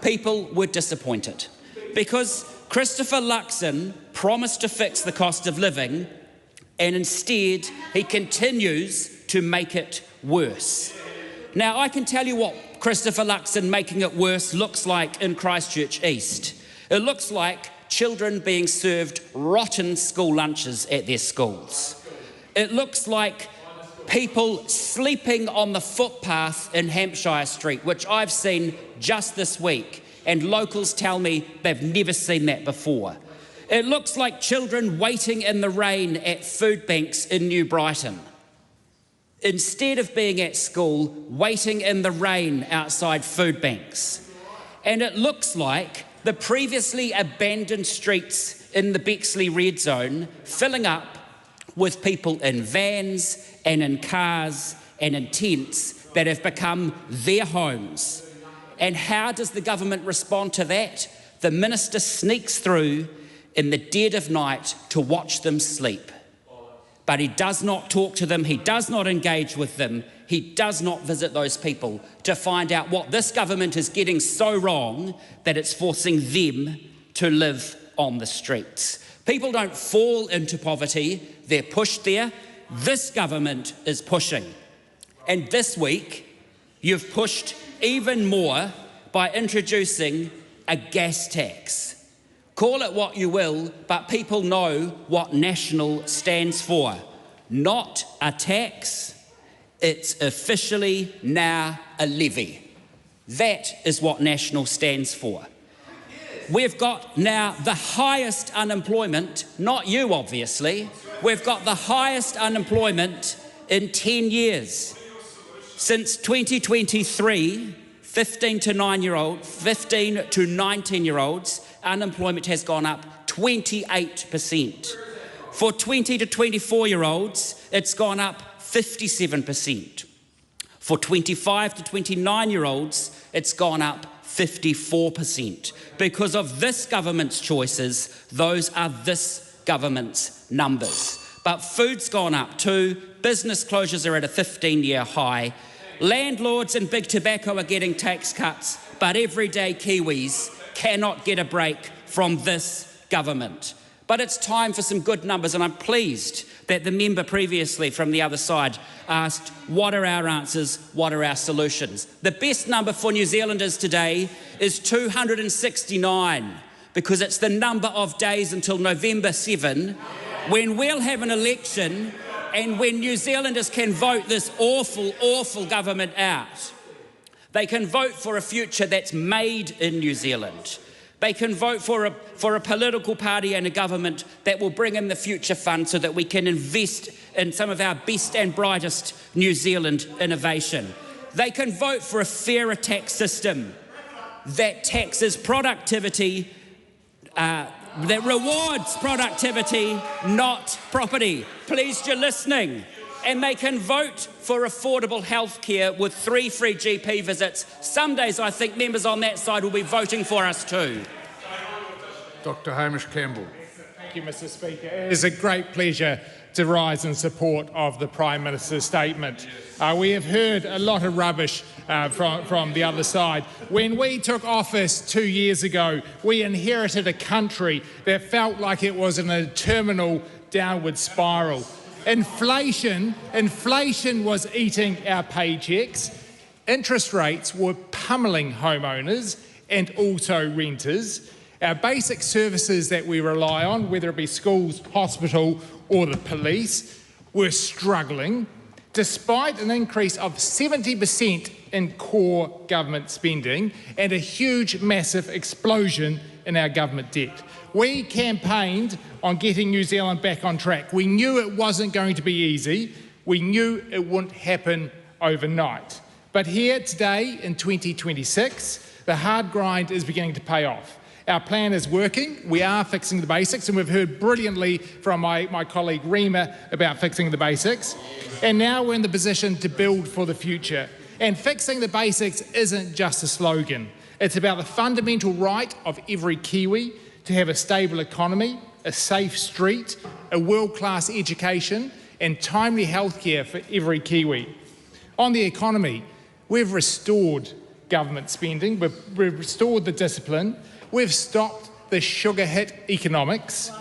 people were disappointed. Because Christopher Luxon promised to fix the cost of living, and instead he continues to make it worse. Now, I can tell you what Christopher Luxon making it worse looks like in Christchurch East. It looks like children being served rotten school lunches at their schools. It looks like people sleeping on the footpath in Hampshire Street, which I've seen just this week, and locals tell me they've never seen that before. It looks like children waiting in the rain at food banks in New Brighton, instead of being at school, waiting in the rain outside food banks. And it looks like the previously abandoned streets in the Bexley Red Zone filling up with people in vans and in cars and in tents that have become their homes. And how does the government respond to that? The minister sneaks through in the dead of night to watch them sleep. But he does not talk to them, he does not engage with them, he does not visit those people to find out what this government is getting so wrong that it's forcing them to live on the streets. People don't fall into poverty, they're pushed there. This government is pushing. And this week, you've pushed even more by introducing a gas tax. Call it what you will, but people know what National stands for. Not a tax, it's officially now a levy. That is what National stands for. We've got now the highest unemployment, not you obviously, we've got the highest unemployment in 10 years. Since 2023, 15 to 19-year-olds, unemployment has gone up 28%. For 20 to 24-year-olds, it's gone up 57%. For 25 to 29-year-olds, it's gone up 54%. Because of this government's choices, those are this government's numbers. But food's gone up too, business closures are at a 15-year high, landlords and big tobacco are getting tax cuts, but everyday Kiwis cannot get a break from this government. But it's time for some good numbers, and I'm pleased that the member previously from the other side asked, what are our answers, what are our solutions? The best number for New Zealanders today is 269, because it's the number of days until November 7, when we'll have an election and when New Zealanders can vote this awful, awful government out. They can vote for a future that's made in New Zealand. They can vote for a political party and a government that will bring in the future fund so that we can invest in some of our best and brightest New Zealand innovation. They can vote for a fairer tax system that taxes productivity, that rewards productivity, not property. Pleased you're listening. And they can vote for affordable health care with 3 free GP visits. Some days I think members on that side will be voting for us too. Dr. Hamish Campbell. Thank you, Mr. Speaker. It is a great pleasure to rise in support of the Prime Minister's statement. We have heard a lot of rubbish from the other side. When we took office 2 years ago, we inherited a country that felt like it was in a terminal downward spiral. Inflation was eating our paychecks. Interest rates were pummeling homeowners and auto renters. Our basic services that we rely on, whether it be schools, hospital or the police, were struggling, despite an increase of 70% in core government spending and a huge, massive explosion in our government debt. We campaigned on getting New Zealand back on track. We knew it wasn't going to be easy. We knew it wouldn't happen overnight. But here today in 2026, the hard grind is beginning to pay off. Our plan is working. We are fixing the basics, and we've heard brilliantly from my colleague Rima about fixing the basics. And now we're in the position to build for the future. And fixing the basics isn't just a slogan. It's about the fundamental right of every Kiwi to have a stable economy, a safe street, a world-class education, and timely healthcare for every Kiwi. On the economy, we've restored government spending, we've restored the discipline, we've stopped the sugar hit economics.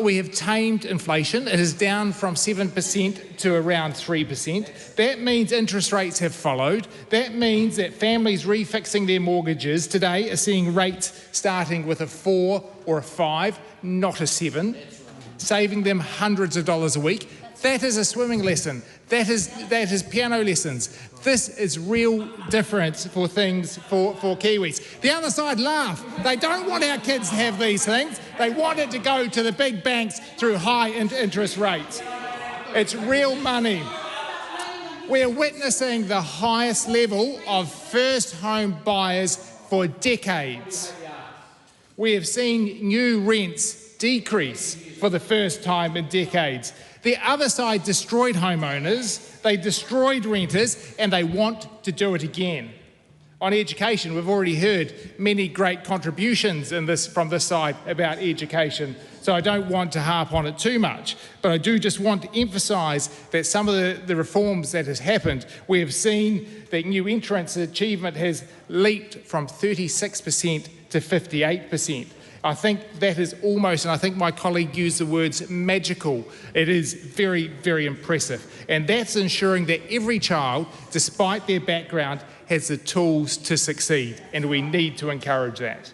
We have tamed inflation. It is down from 7% to around 3%. That means interest rates have followed. That means that families refixing their mortgages today are seeing rates starting with a 4 or a 5, not a 7, saving them hundreds of dollars a week. That is a swimming lesson. That is piano lessons. This is real difference for things for Kiwis. The other side laugh. They don't want our kids to have these things. They want it to go to the big banks through high interest rates. It's real money. We're witnessing the highest level of first home buyers for decades. We have seen new rents decrease for the first time in decades. The other side destroyed homeowners, they destroyed renters, and they want to do it again. On education, we've already heard many great contributions from this side about education, so I don't want to harp on it too much, but I do just want to emphasise that some of the reforms that has happened, we have seen that new entrants achievement has leaped from 36% to 58%. I think that is almost, and I think my colleague used the words magical. It is very, very impressive. And that's ensuring that every child, despite their background, has the tools to succeed. And we need to encourage that.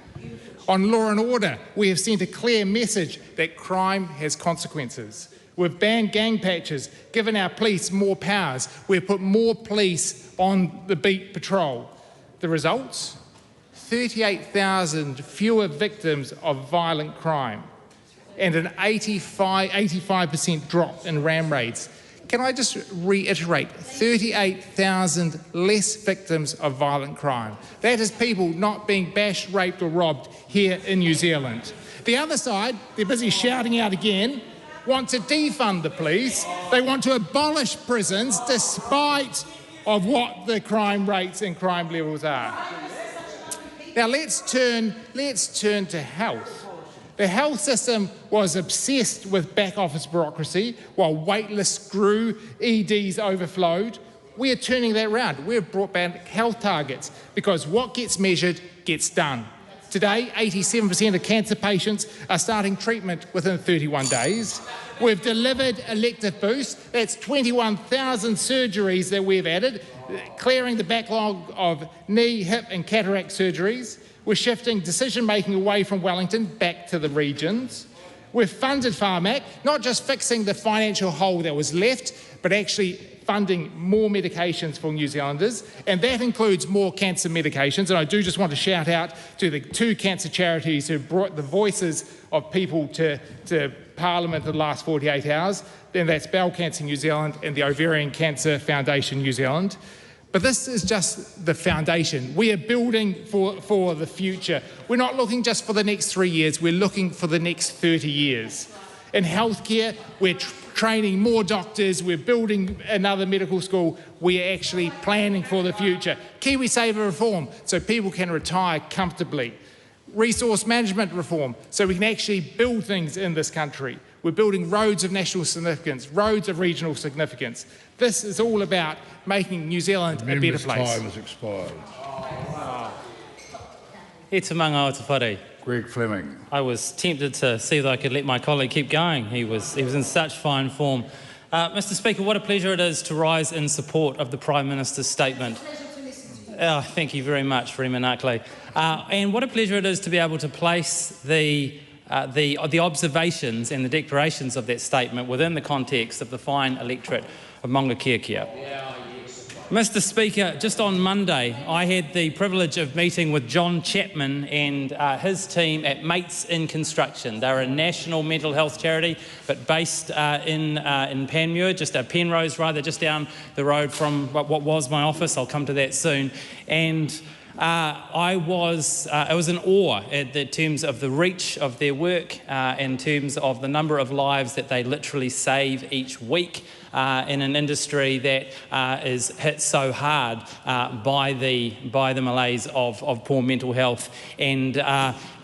On law and order, we have sent a clear message that crime has consequences. We've banned gang patches, given our police more powers. We've put more police on the beat patrol. The results? 38,000 fewer victims of violent crime and an 85% drop in ram raids. Can I just reiterate, 38,000 less victims of violent crime. That is people not being bashed, raped or robbed here in New Zealand. The other side, they're busy shouting out again, want to defund the police. They want to abolish prisons despite of what the crime rates and crime levels are. Now let's turn to health. The health system was obsessed with back office bureaucracy while wait lists grew, EDs overflowed. We are turning that around. We've brought back health targets because what gets measured gets done. Today, 87% of cancer patients are starting treatment within 31 days. We've delivered elective boost. That's 21,000 surgeries that we've added, clearing the backlog of knee, hip and cataract surgeries. We're shifting decision-making away from Wellington back to the regions. We've funded Pharmac, not just fixing the financial hole that was left, but actually funding more medications for New Zealanders, and that includes more cancer medications. And I do just want to shout out to the 2 cancer charities who brought the voices of people to Parliament in the last 48 hours, and that's Bowel Cancer New Zealand and the Ovarian Cancer Foundation New Zealand. But this is just the foundation. We are building for the future. We're not looking just for the next 3 years, we're looking for the next 30 years. In healthcare, we're training more doctors, we're building another medical school, we're actually planning for the future. KiwiSaver reform, so people can retire comfortably. Resource management reform, so we can actually build things in this country. We're building roads of national significance, roads of regional significance. This is all about making New Zealand a better place. Time has expired. E te manga o te whare. Greg Fleming. I was tempted to see if I could let my colleague keep going. He was in such fine form. Mr. Speaker, what a pleasure it is to rise in support of the Prime Minister's statement. Oh, thank you very much, Rima Nakle. And what a pleasure it is to be able to place the observations and the declarations of that statement within the context of the fine electorate of Maunga Kia. Mr. Speaker, just on Monday, I had the privilege of meeting with John Chapman and his team at Mates in Construction. They're a national mental health charity, but based in Panmure, Penrose rather, just down the road from what was my office. I'll come to that soon. And I was in awe in terms of the reach of their work, in terms of the number of lives that they literally save each week in an industry that is hit so hard by the malaise of poor mental health. And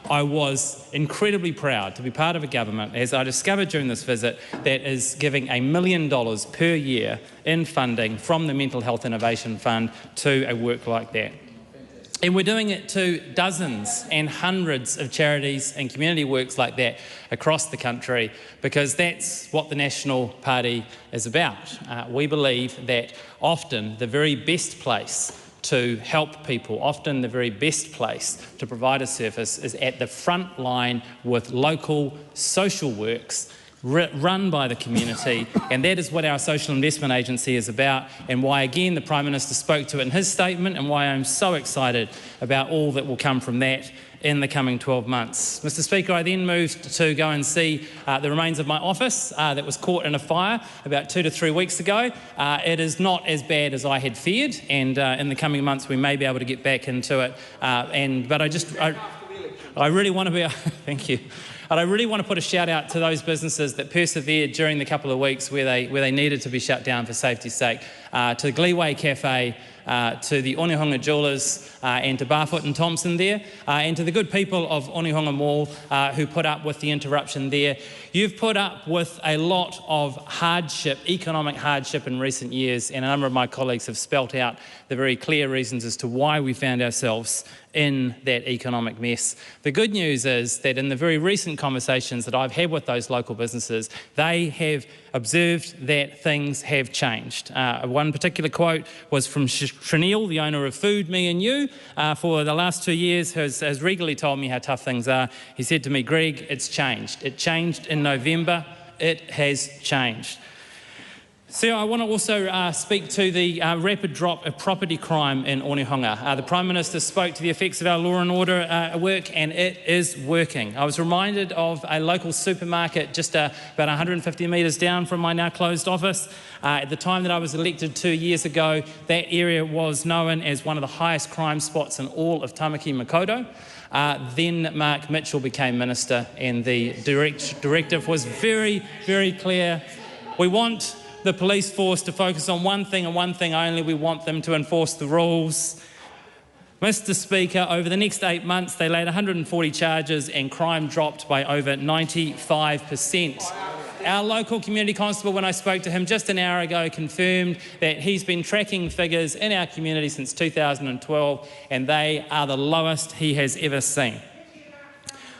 I was incredibly proud to be part of a government, as I discovered during this visit, that is giving $1 million per year in funding from the Mental Health Innovation Fund to a work like that. And we're doing it to dozens and hundreds of charities and community works like that across the country, because that's what the National Party is about. We believe that often the very best place to help people, often the very best place to provide a service, is at the front line with local social works run by the community, and that is what our social investment agency is about, and why again the Prime Minister spoke to it in his statement, and why I'm so excited about all that will come from that in the coming 12 months. Mr. Speaker, I then moved to go and see the remains of my office that was caught in a fire about 2 to 3 weeks ago. It is not as bad as I had feared, and in the coming months we may be able to get back into it. But I really want to be thank you. And I really want to put a shout out to those businesses that persevered during the couple of weeks where they needed to be shut down for safety's sake. To the Gliway Cafe, to the Onehunga Jewellers and to Barfoot and Thompson there, and to the good people of Onehunga Mall who put up with the interruption there. You've put up with a lot of hardship, economic hardship in recent years, and a number of my colleagues have spelt out the very clear reasons as to why we found ourselves in that economic mess. The good news is that in the very recent conversations that I've had with those local businesses, they have observed that things have changed. One particular quote was from Chanel, the owner of Food, Me and You, for the last 2 years has regularly told me how tough things are. He said to me, "Greg, it's changed. It changed in November. It has changed." So I want to also speak to the rapid drop of property crime in Onehunga. The Prime Minister spoke to the effects of our law and order work, and it is working. I was reminded of a local supermarket just about 150 metres down from my now closed office. At the time that I was elected 2 years ago, that area was known as one of the highest crime spots in all of Tamaki Makaurau. Then Mark Mitchell became Minister, and the directive was very, very clear. We want the police force to focus on one thing and one thing only. We want them to enforce the rules. Mr. Speaker, over the next 8 months, they laid 140 charges and crime dropped by over 95%. Our local community constable, when I spoke to him just an hour ago, confirmed that he's been tracking figures in our community since 2012, and they are the lowest he has ever seen.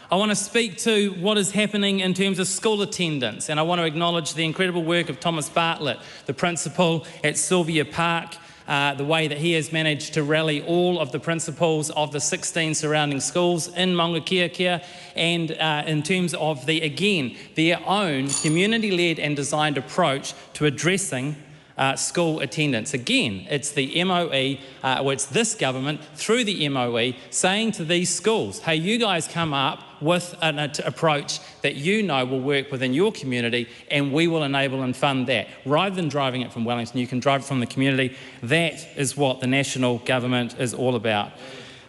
I want to speak to what is happening in terms of school attendance, and I want to acknowledge the incredible work of Thomas Bartlett, the principal at Sylvia Park, the way that he has managed to rally all of the principals of the 16 surrounding schools in Maunga Kia, and in terms of their own community-led and designed approach to addressing school attendance. Again, it's the MOE, it's this government through the MOE saying to these schools, hey, you guys come up with an approach that you know will work within your community, and we will enable and fund that. Rather than driving it from Wellington, you can drive it from the community. That is what the national government is all about.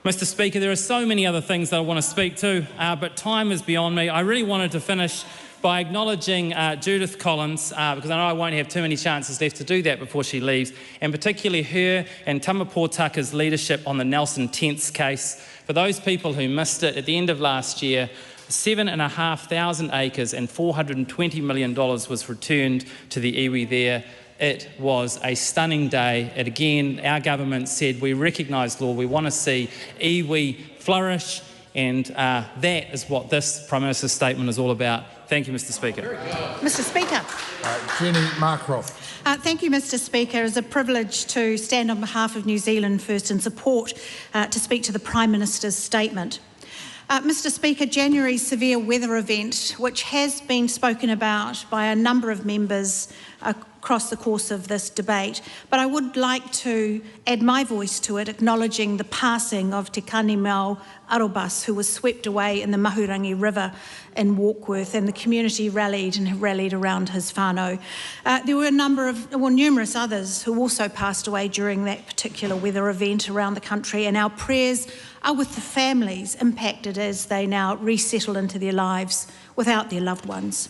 Mr. Speaker, there are so many other things that I want to speak to, but time is beyond me. I really wanted to finish by acknowledging Judith Collins, because I know I won't have too many chances left to do that before she leaves, and particularly her and Tama Pōtaka's leadership on the Nelson Tents case. For those people who missed it, at the end of last year, 7,500 acres and $420 million was returned to the iwi there. It was a stunning day. And again, our government said we recognise law, we want to see iwi flourish, and that is what this Prime Minister's statement is all about. Thank you, Mr. Speaker. Mr. Speaker. Jenny Marcroft. Thank you, Mr. Speaker. It's a privilege to stand on behalf of New Zealand First in support to speak to the Prime Minister's statement. Mr. Speaker, January's severe weather event, which has been spoken about by a number of members across the course of this debate. But I would like to add my voice to it, acknowledging the passing of Te Kanimau Arobas, who was swept away in the Mahurangi River in Warkworth, and the community rallied around his whānau. There were numerous others who also passed away during that particular weather event around the country, and our prayers are with the families impacted as they now resettle into their lives without their loved ones.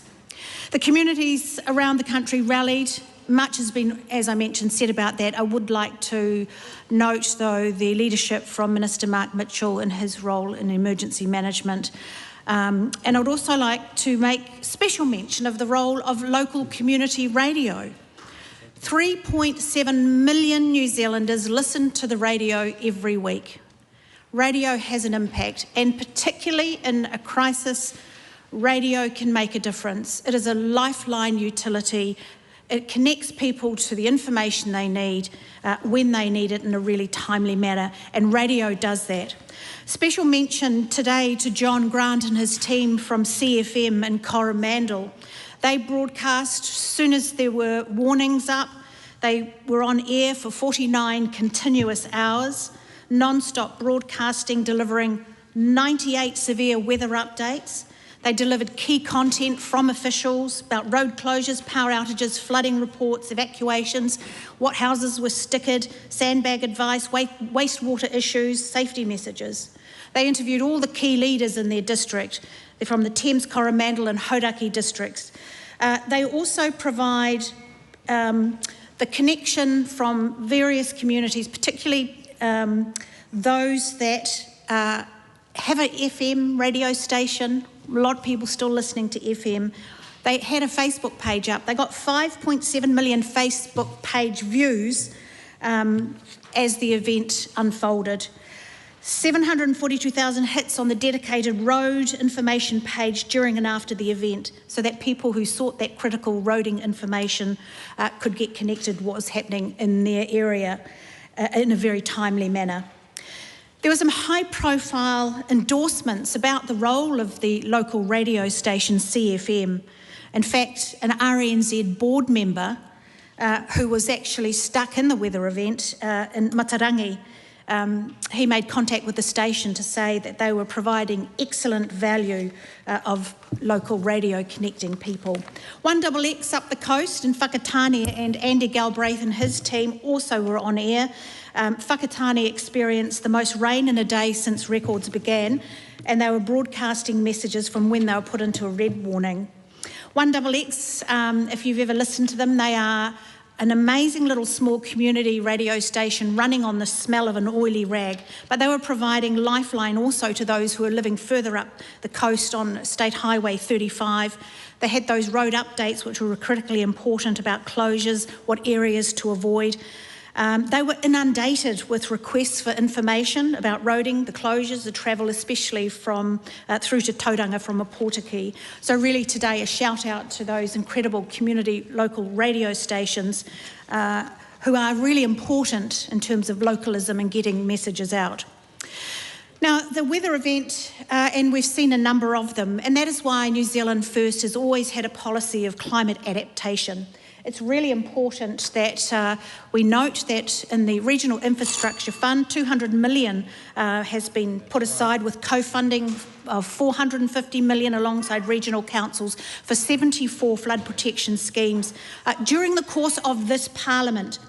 The communities around the country rallied. Much has been, as I mentioned, said about that. I would like to note, though, the leadership from Minister Mark Mitchell in his role in emergency management. And I would also like to make special mention of the role of local community radio. 3.7 million New Zealanders listen to the radio every week. Radio has an impact, and particularly in a crisis, radio can make a difference. It is a lifeline utility. It connects people to the information they need when they need it in a really timely manner, and radio does that. Special mention today to John Grant and his team from CFM in Coromandel. They broadcast as soon as there were warnings up. They were on air for 49 continuous hours, non-stop broadcasting, delivering 98 severe weather updates. They delivered key content from officials about road closures, power outages, flooding reports, evacuations, what houses were stickered, sandbag advice, wastewater issues, safety messages. They interviewed all the key leaders in their district. They're from the Thames, Coromandel and Hauraki districts. They also provide the connection from various communities, particularly those that have an FM radio station. A lot of people still listening to FM. They had a Facebook page up. They got 5.7 million Facebook page views as the event unfolded. 742,000 hits on the dedicated road information page during and after the event, so that people who sought that critical roading information could get connected what was happening in their area in a very timely manner. There were some high-profile endorsements about the role of the local radio station CFM. In fact, an RNZ board member who was actually stuck in the weather event in Matarangi, he made contact with the station to say that they were providing excellent value of local radio connecting people. 1XX up the coast in Whakatane, and Andy Galbraith and his team also were on air. Whakatane experienced the most rain in a day since records began, and they were broadcasting messages from when they were put into a red warning. 1XX, if you've ever listened to them, they are an amazing little small community radio station running on the smell of an oily rag, but they were providing lifeline also to those who are living further up the coast on State Highway 35. They had those road updates which were critically important about closures, what areas to avoid. They were inundated with requests for information about roading, the closures, the travel, especially from through to Tauranga from Opotiki. So really today a shout out to those incredible community local radio stations who are really important in terms of localism and getting messages out. Now, the weather event, and we've seen a number of them, and that is why New Zealand First has always had a policy of climate adaptation. It's really important that we note that in the Regional Infrastructure Fund, 200 million has been put aside with co-funding of 450 million alongside regional councils for 74 flood protection schemes during the course of this Parliament.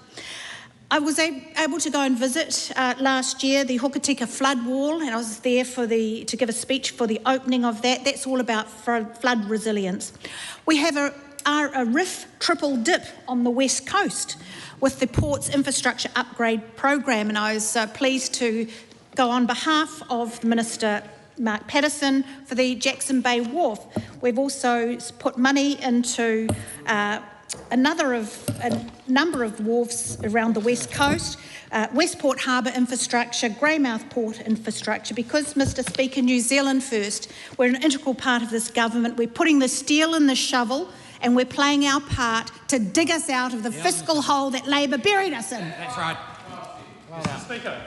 I was able to go and visit last year the Hokitika flood wall, and I was there to give a speech for the opening of that. That's all about flood resilience. We have a RIF triple dip on the West Coast with the Ports Infrastructure Upgrade Program, and I was pleased to go on behalf of Minister Mark Patterson for the Jackson Bay Wharf. We've also put money into a number of wharfs around the West Coast, Westport Harbour infrastructure, Greymouth Port infrastructure, because, Mr Speaker, New Zealand First, we're an integral part of this government. We're putting the steel in the shovel, and we're playing our part to dig us out of the fiscal hole that Labor buried us in. That's right. Mr Speaker.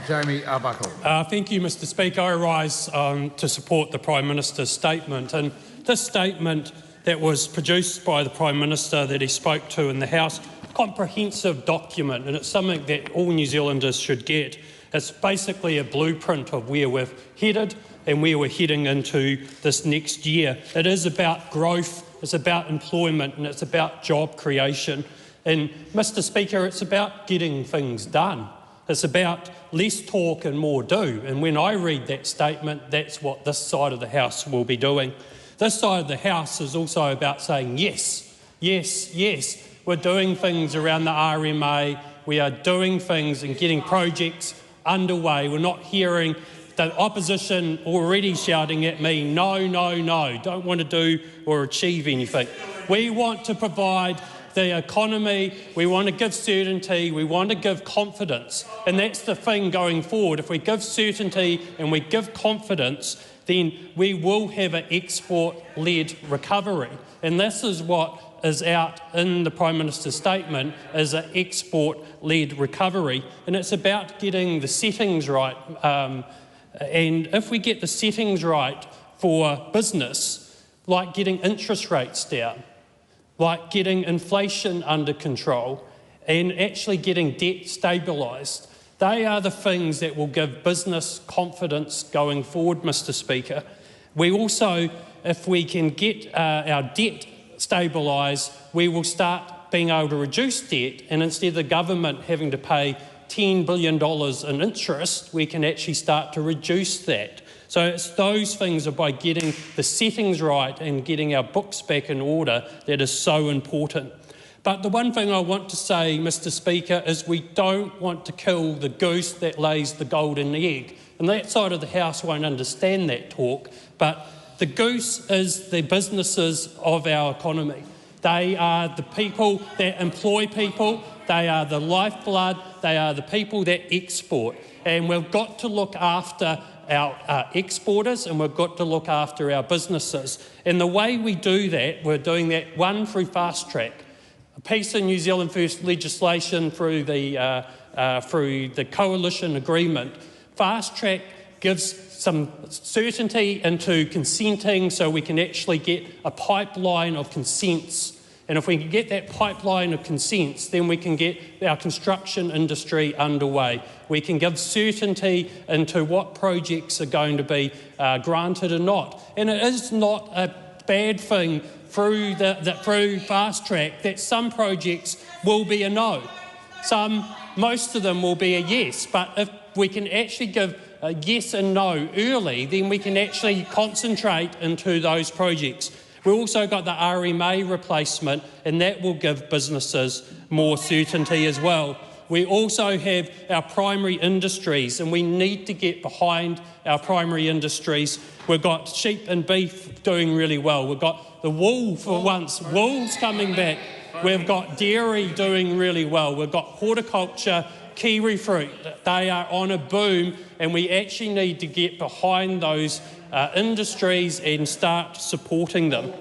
Jamie Arbuckle. Thank you, Mr Speaker. I rise to support the Prime Minister's statement, and this statement that was produced by the Prime Minister that he spoke to in the House. Comprehensive document, and it's something that all New Zealanders should get. It's basically a blueprint of where we've headed and where we're heading into this next year. It is about growth, it's about employment, and it's about job creation. And, Mr Speaker, it's about getting things done. It's about less talk and more do. And when I read that statement, that's what this side of the House will be doing. This side of the House is also about saying yes, yes, yes. We're doing things around the RMA. We are doing things and getting projects underway. We're not hearing the opposition already shouting at me, no, no, no, don't want to do or achieve anything. We want to provide the economy, we want to give certainty, we want to give confidence. And that's the thing going forward. If we give certainty and we give confidence, then we will have an export-led recovery. And this is what is out in the Prime Minister's statement, is an export-led recovery. And it's about getting the settings right. And if we get the settings right for business, like getting interest rates down, like getting inflation under control, and actually getting debt stabilised, they are the things that will give business confidence going forward, Mr Speaker. We also, if we can get our debt stabilised, we will start being able to reduce debt, and instead of the government having to pay $10 billion in interest, we can actually start to reduce that. So it's those things by getting the settings right and getting our books back in order that is so important. But the one thing I want to say, Mr Speaker, is we don't want to kill the goose that lays the golden egg. And that side of the House won't understand that talk, but the goose is the businesses of our economy. They are the people that employ people, they are the lifeblood, they are the people that export. And we've got to look after our exporters, and we've got to look after our businesses. And the way we do that, we're doing that, one, through Fast Track, a piece of New Zealand First legislation through the coalition agreement. Fast Track gives some certainty into consenting so we can actually get a pipeline of consents. And if we can get that pipeline of consents, then we can get our construction industry underway. We can give certainty into what projects are going to be granted or not. And it is not a bad thing through Fast Track that some projects will be a no. Most of them will be a yes. But if we can actually give a yes and no early, then we can actually concentrate into those projects. We've also got the RMA replacement, and that will give businesses more certainty as well. We also have our primary industries, and we need to get behind our primary industries. We've got sheep and beef doing really well. We've got the wool for once, wool's coming back. We've got dairy doing really well. We've got horticulture, kiwi fruit. They are on a boom, and we actually need to get behind those industries and start supporting them.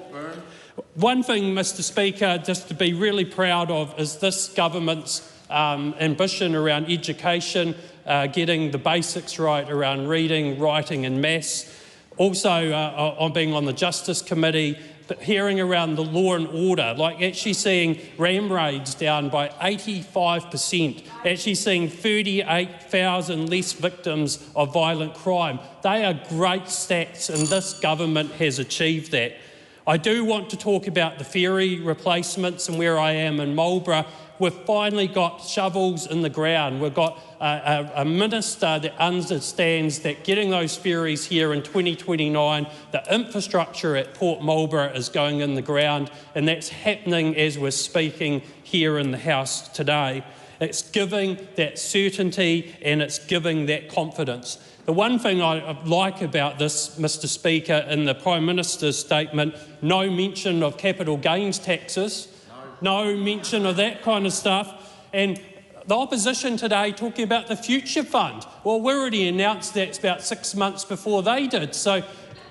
One thing, Mr Speaker, just to be really proud of is this government's ambition around education, getting the basics right around reading, writing and maths. Also, on being on the Justice Committee, but hearing around the law and order, like actually seeing ram raids down by 85%, actually seeing 38,000 less victims of violent crime. They are great stats, and this government has achieved that. I do want to talk about the ferry replacements and where I am in Marlborough. We've finally got shovels in the ground. We've got a minister that understands that getting those ferries here in 2029, the infrastructure at Port Marlborough is going in the ground, and that's happening as we're speaking here in the House today. It's giving that certainty and it's giving that confidence. The one thing I like about this, Mr Speaker, in the Prime Minister's statement, no mention of capital gains taxes, no mention of that kind of stuff. And the opposition today talking about the Future Fund. Well, we already announced that about 6 months before they did. So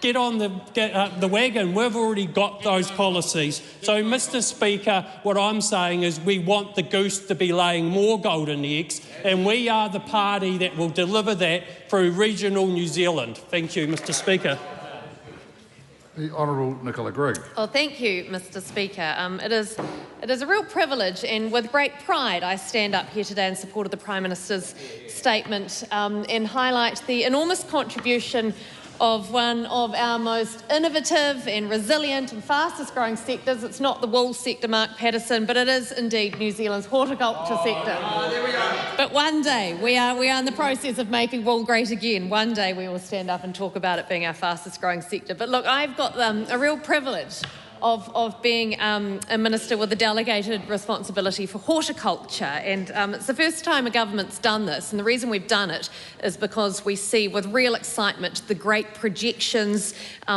get on the wagon. We've already got those policies. So, Mr Speaker, what I'm saying is we want the goose to be laying more golden eggs, and we are the party that will deliver that through regional New Zealand. Thank you, Mr Speaker. The Honourable Nicola Grigg. Well, thank you, Mr. Speaker. It is a real privilege, and with great pride I stand up here today in support of the Prime Minister's statement and highlight the enormous contribution of one of our most innovative and resilient and fastest growing sectors. It's not the wool sector, Mark Patterson, but it is indeed New Zealand's horticulture sector. There we go. But one day, we are in the process of making wool great again. One day we will stand up and talk about it being our fastest growing sector. But look, I've got a real privilege of being a minister with a delegated responsibility for horticulture, and it's the first time a government's done this, and the reason we've done it is because we see with real excitement the great projections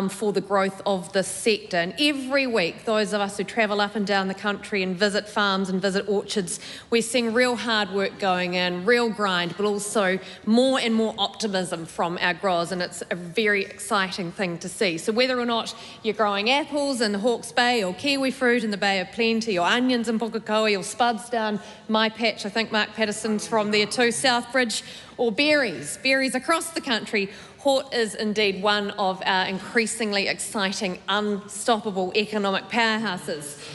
for the growth of this sector. And every week, those of us who travel up and down the country and visit farms and visit orchards, we're seeing real hard work going in, real grind, but also more and more optimism from our growers, and it's a very exciting thing to see. So whether or not you're growing apples in Hawke's Bay or kiwi fruit in the Bay of Plenty or onions in Pukekohe or spuds down my patch, I think Mark Patterson's from there too, Southbridge, or berries across the country, hort is indeed one of our increasingly exciting, unstoppable economic powerhouses.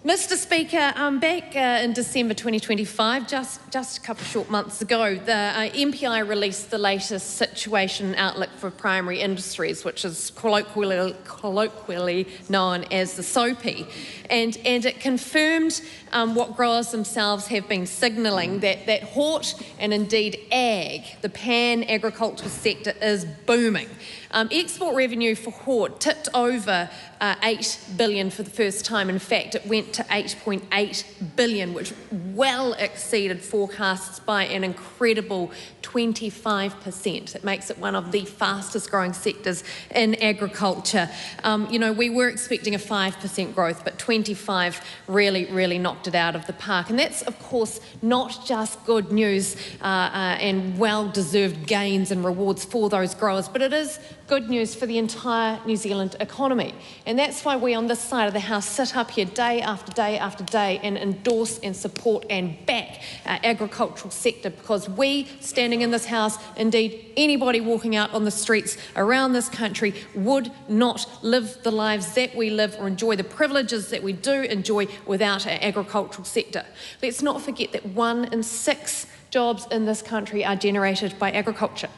Mr. Speaker, back in December 2025, just a couple of short months ago, the MPI released the latest situation outlook for primary industries, which is colloquially known as the SOPI, and it confirmed what growers themselves have been signalling, that hort and indeed ag, the pan-agricultural sector, is booming. Export revenue for hort tipped over $8 billion for the first time. In fact, it went to $8.8 billion, which well exceeded forecasts by an incredible 25%. It makes it one of the fastest growing sectors in agriculture. We were expecting a 5% growth, but 25 really knocked it out of the park. And that's, of course, not just good news and well-deserved gains and rewards for those growers, but it is good news for the entire New Zealand economy. And that's why we on this side of the House sit up here day after day after day and endorse and support and back our agricultural sector, because we, standing in this House, indeed anybody walking out on the streets around this country, would not live the lives that we live or enjoy the privileges that we do enjoy without our agricultural sector. Let's not forget that 1 in 6 jobs in this country are generated by agriculture.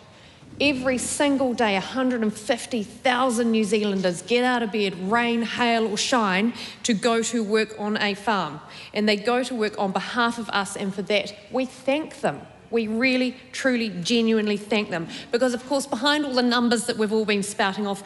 Every single day, 150,000 New Zealanders get out of bed, rain, hail or shine, to go to work on a farm. And they go to work on behalf of us, and for that, we thank them. We really, truly, genuinely thank them. Because, of course, behind all the numbers that we've all been spouting off,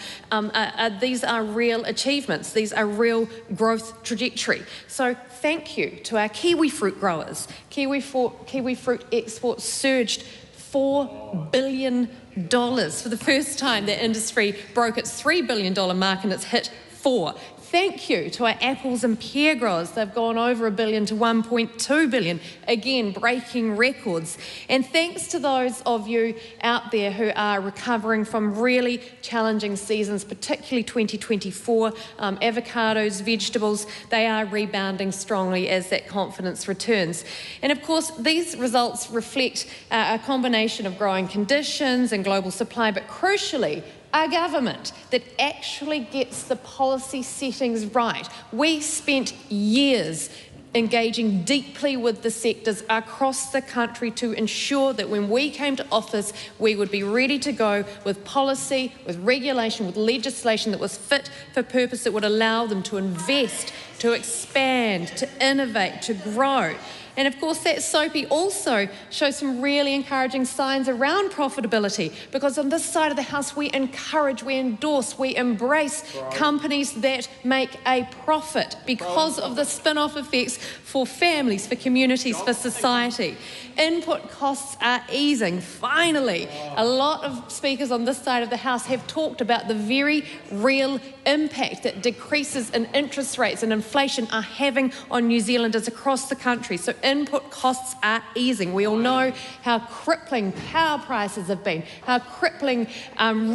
these are real achievements. These are real growth trajectory. So thank you to our kiwi fruit growers. Kiwi fruit exports surged $4 billion. For the first time, the industry broke its $3 billion mark and it's hit 4. Thank you to our apples and pear growers. They've gone over $1 billion to $1.2 billion, again breaking records. And thanks to those of you out there who are recovering from really challenging seasons, particularly 2024, avocados, vegetables, they are rebounding strongly as that confidence returns. And of course, these results reflect a combination of growing conditions and global supply, but crucially, a government that actually gets the policy settings right. We spent years engaging deeply with the sectors across the country to ensure that when we came to office, we would be ready to go with policy, with regulation, with legislation that was fit for purpose, that would allow them to invest, to expand, to innovate, to grow. And of course, that SOPI also shows some really encouraging signs around profitability, because on this side of the House, we encourage, we endorse, we embrace companies that make a profit because of the spin-off effects for families, for communities, for society. Input costs are easing. Finally, a lot of speakers on this side of the House have talked about the very real impact that decreases in interest rates and inflation are having on New Zealanders across the country. So input costs are easing. We all know how crippling power prices have been, how crippling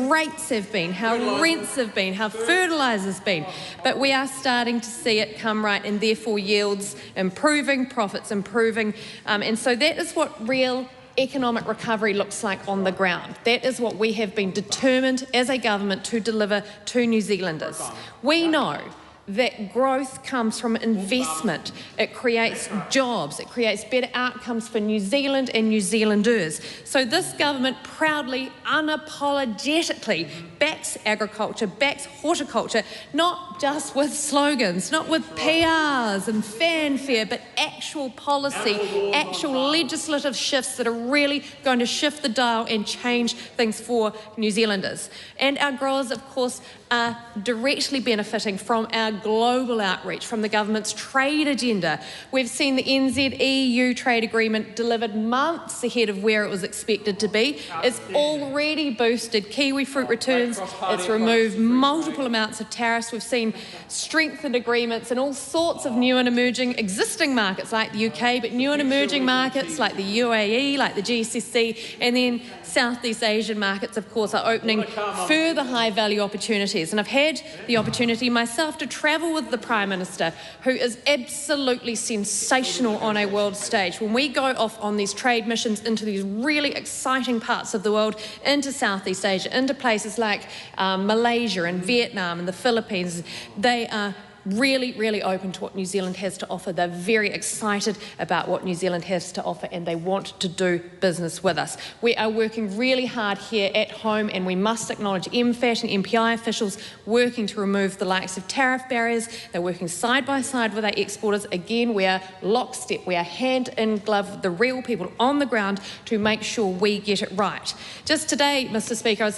rates have been, how rents have been, how fertiliser's been. But we are starting to see it come right, and therefore yields improving, profits improving. And so that is what real economic recovery looks like on the ground. That is what we have been determined as a government to deliver to New Zealanders. We know that growth comes from investment. It creates jobs. It creates better outcomes for New Zealand and New Zealanders. So this government proudly, unapologetically backs agriculture, backs horticulture, not just with slogans, not with PRs and fanfare, but actual policy, actual legislative shifts that are really going to shift the dial and change things for New Zealanders. And our growers, of course, are directly benefiting from our global outreach, from the government's trade agenda. We've seen the NZ-EU trade agreement delivered months ahead of where it was expected to be. It's already boosted kiwi fruit returns. It's removed multiple amounts of tariffs. We've seen strengthened agreements in all sorts of new and emerging existing markets like the UK, but new and emerging markets like the UAE, like the GCC, and then Southeast Asian markets, of course, are opening further high-value opportunities. And I've had the opportunity myself to travel with the Prime Minister, who is absolutely sensational on a world stage. When we go off on these trade missions into these really exciting parts of the world, into Southeast Asia, into places like Malaysia and Vietnam and the Philippines, they are really, really open to what New Zealand has to offer. They're very excited about what New Zealand has to offer, and they want to do business with us. We are working really hard here at home, and we must acknowledge MFAT and MPI officials working to remove the likes of tariff barriers. They're working side by side with our exporters. Again, we are lockstep. We are hand in glove with the real people on the ground to make sure we get it right. Just today, Mr. Speaker,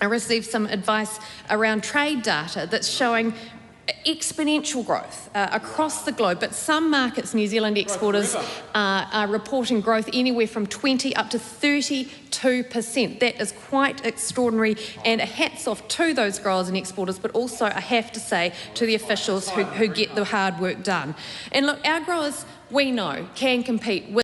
I received some advice around trade data that's showing exponential growth across the globe, but some markets, New Zealand exporters, are reporting growth anywhere from 20 up to 32%. That is quite extraordinary, and a hats off to those growers and exporters, but also I have to say to the officials who get the hard work done. And look, our growers, we know, can compete with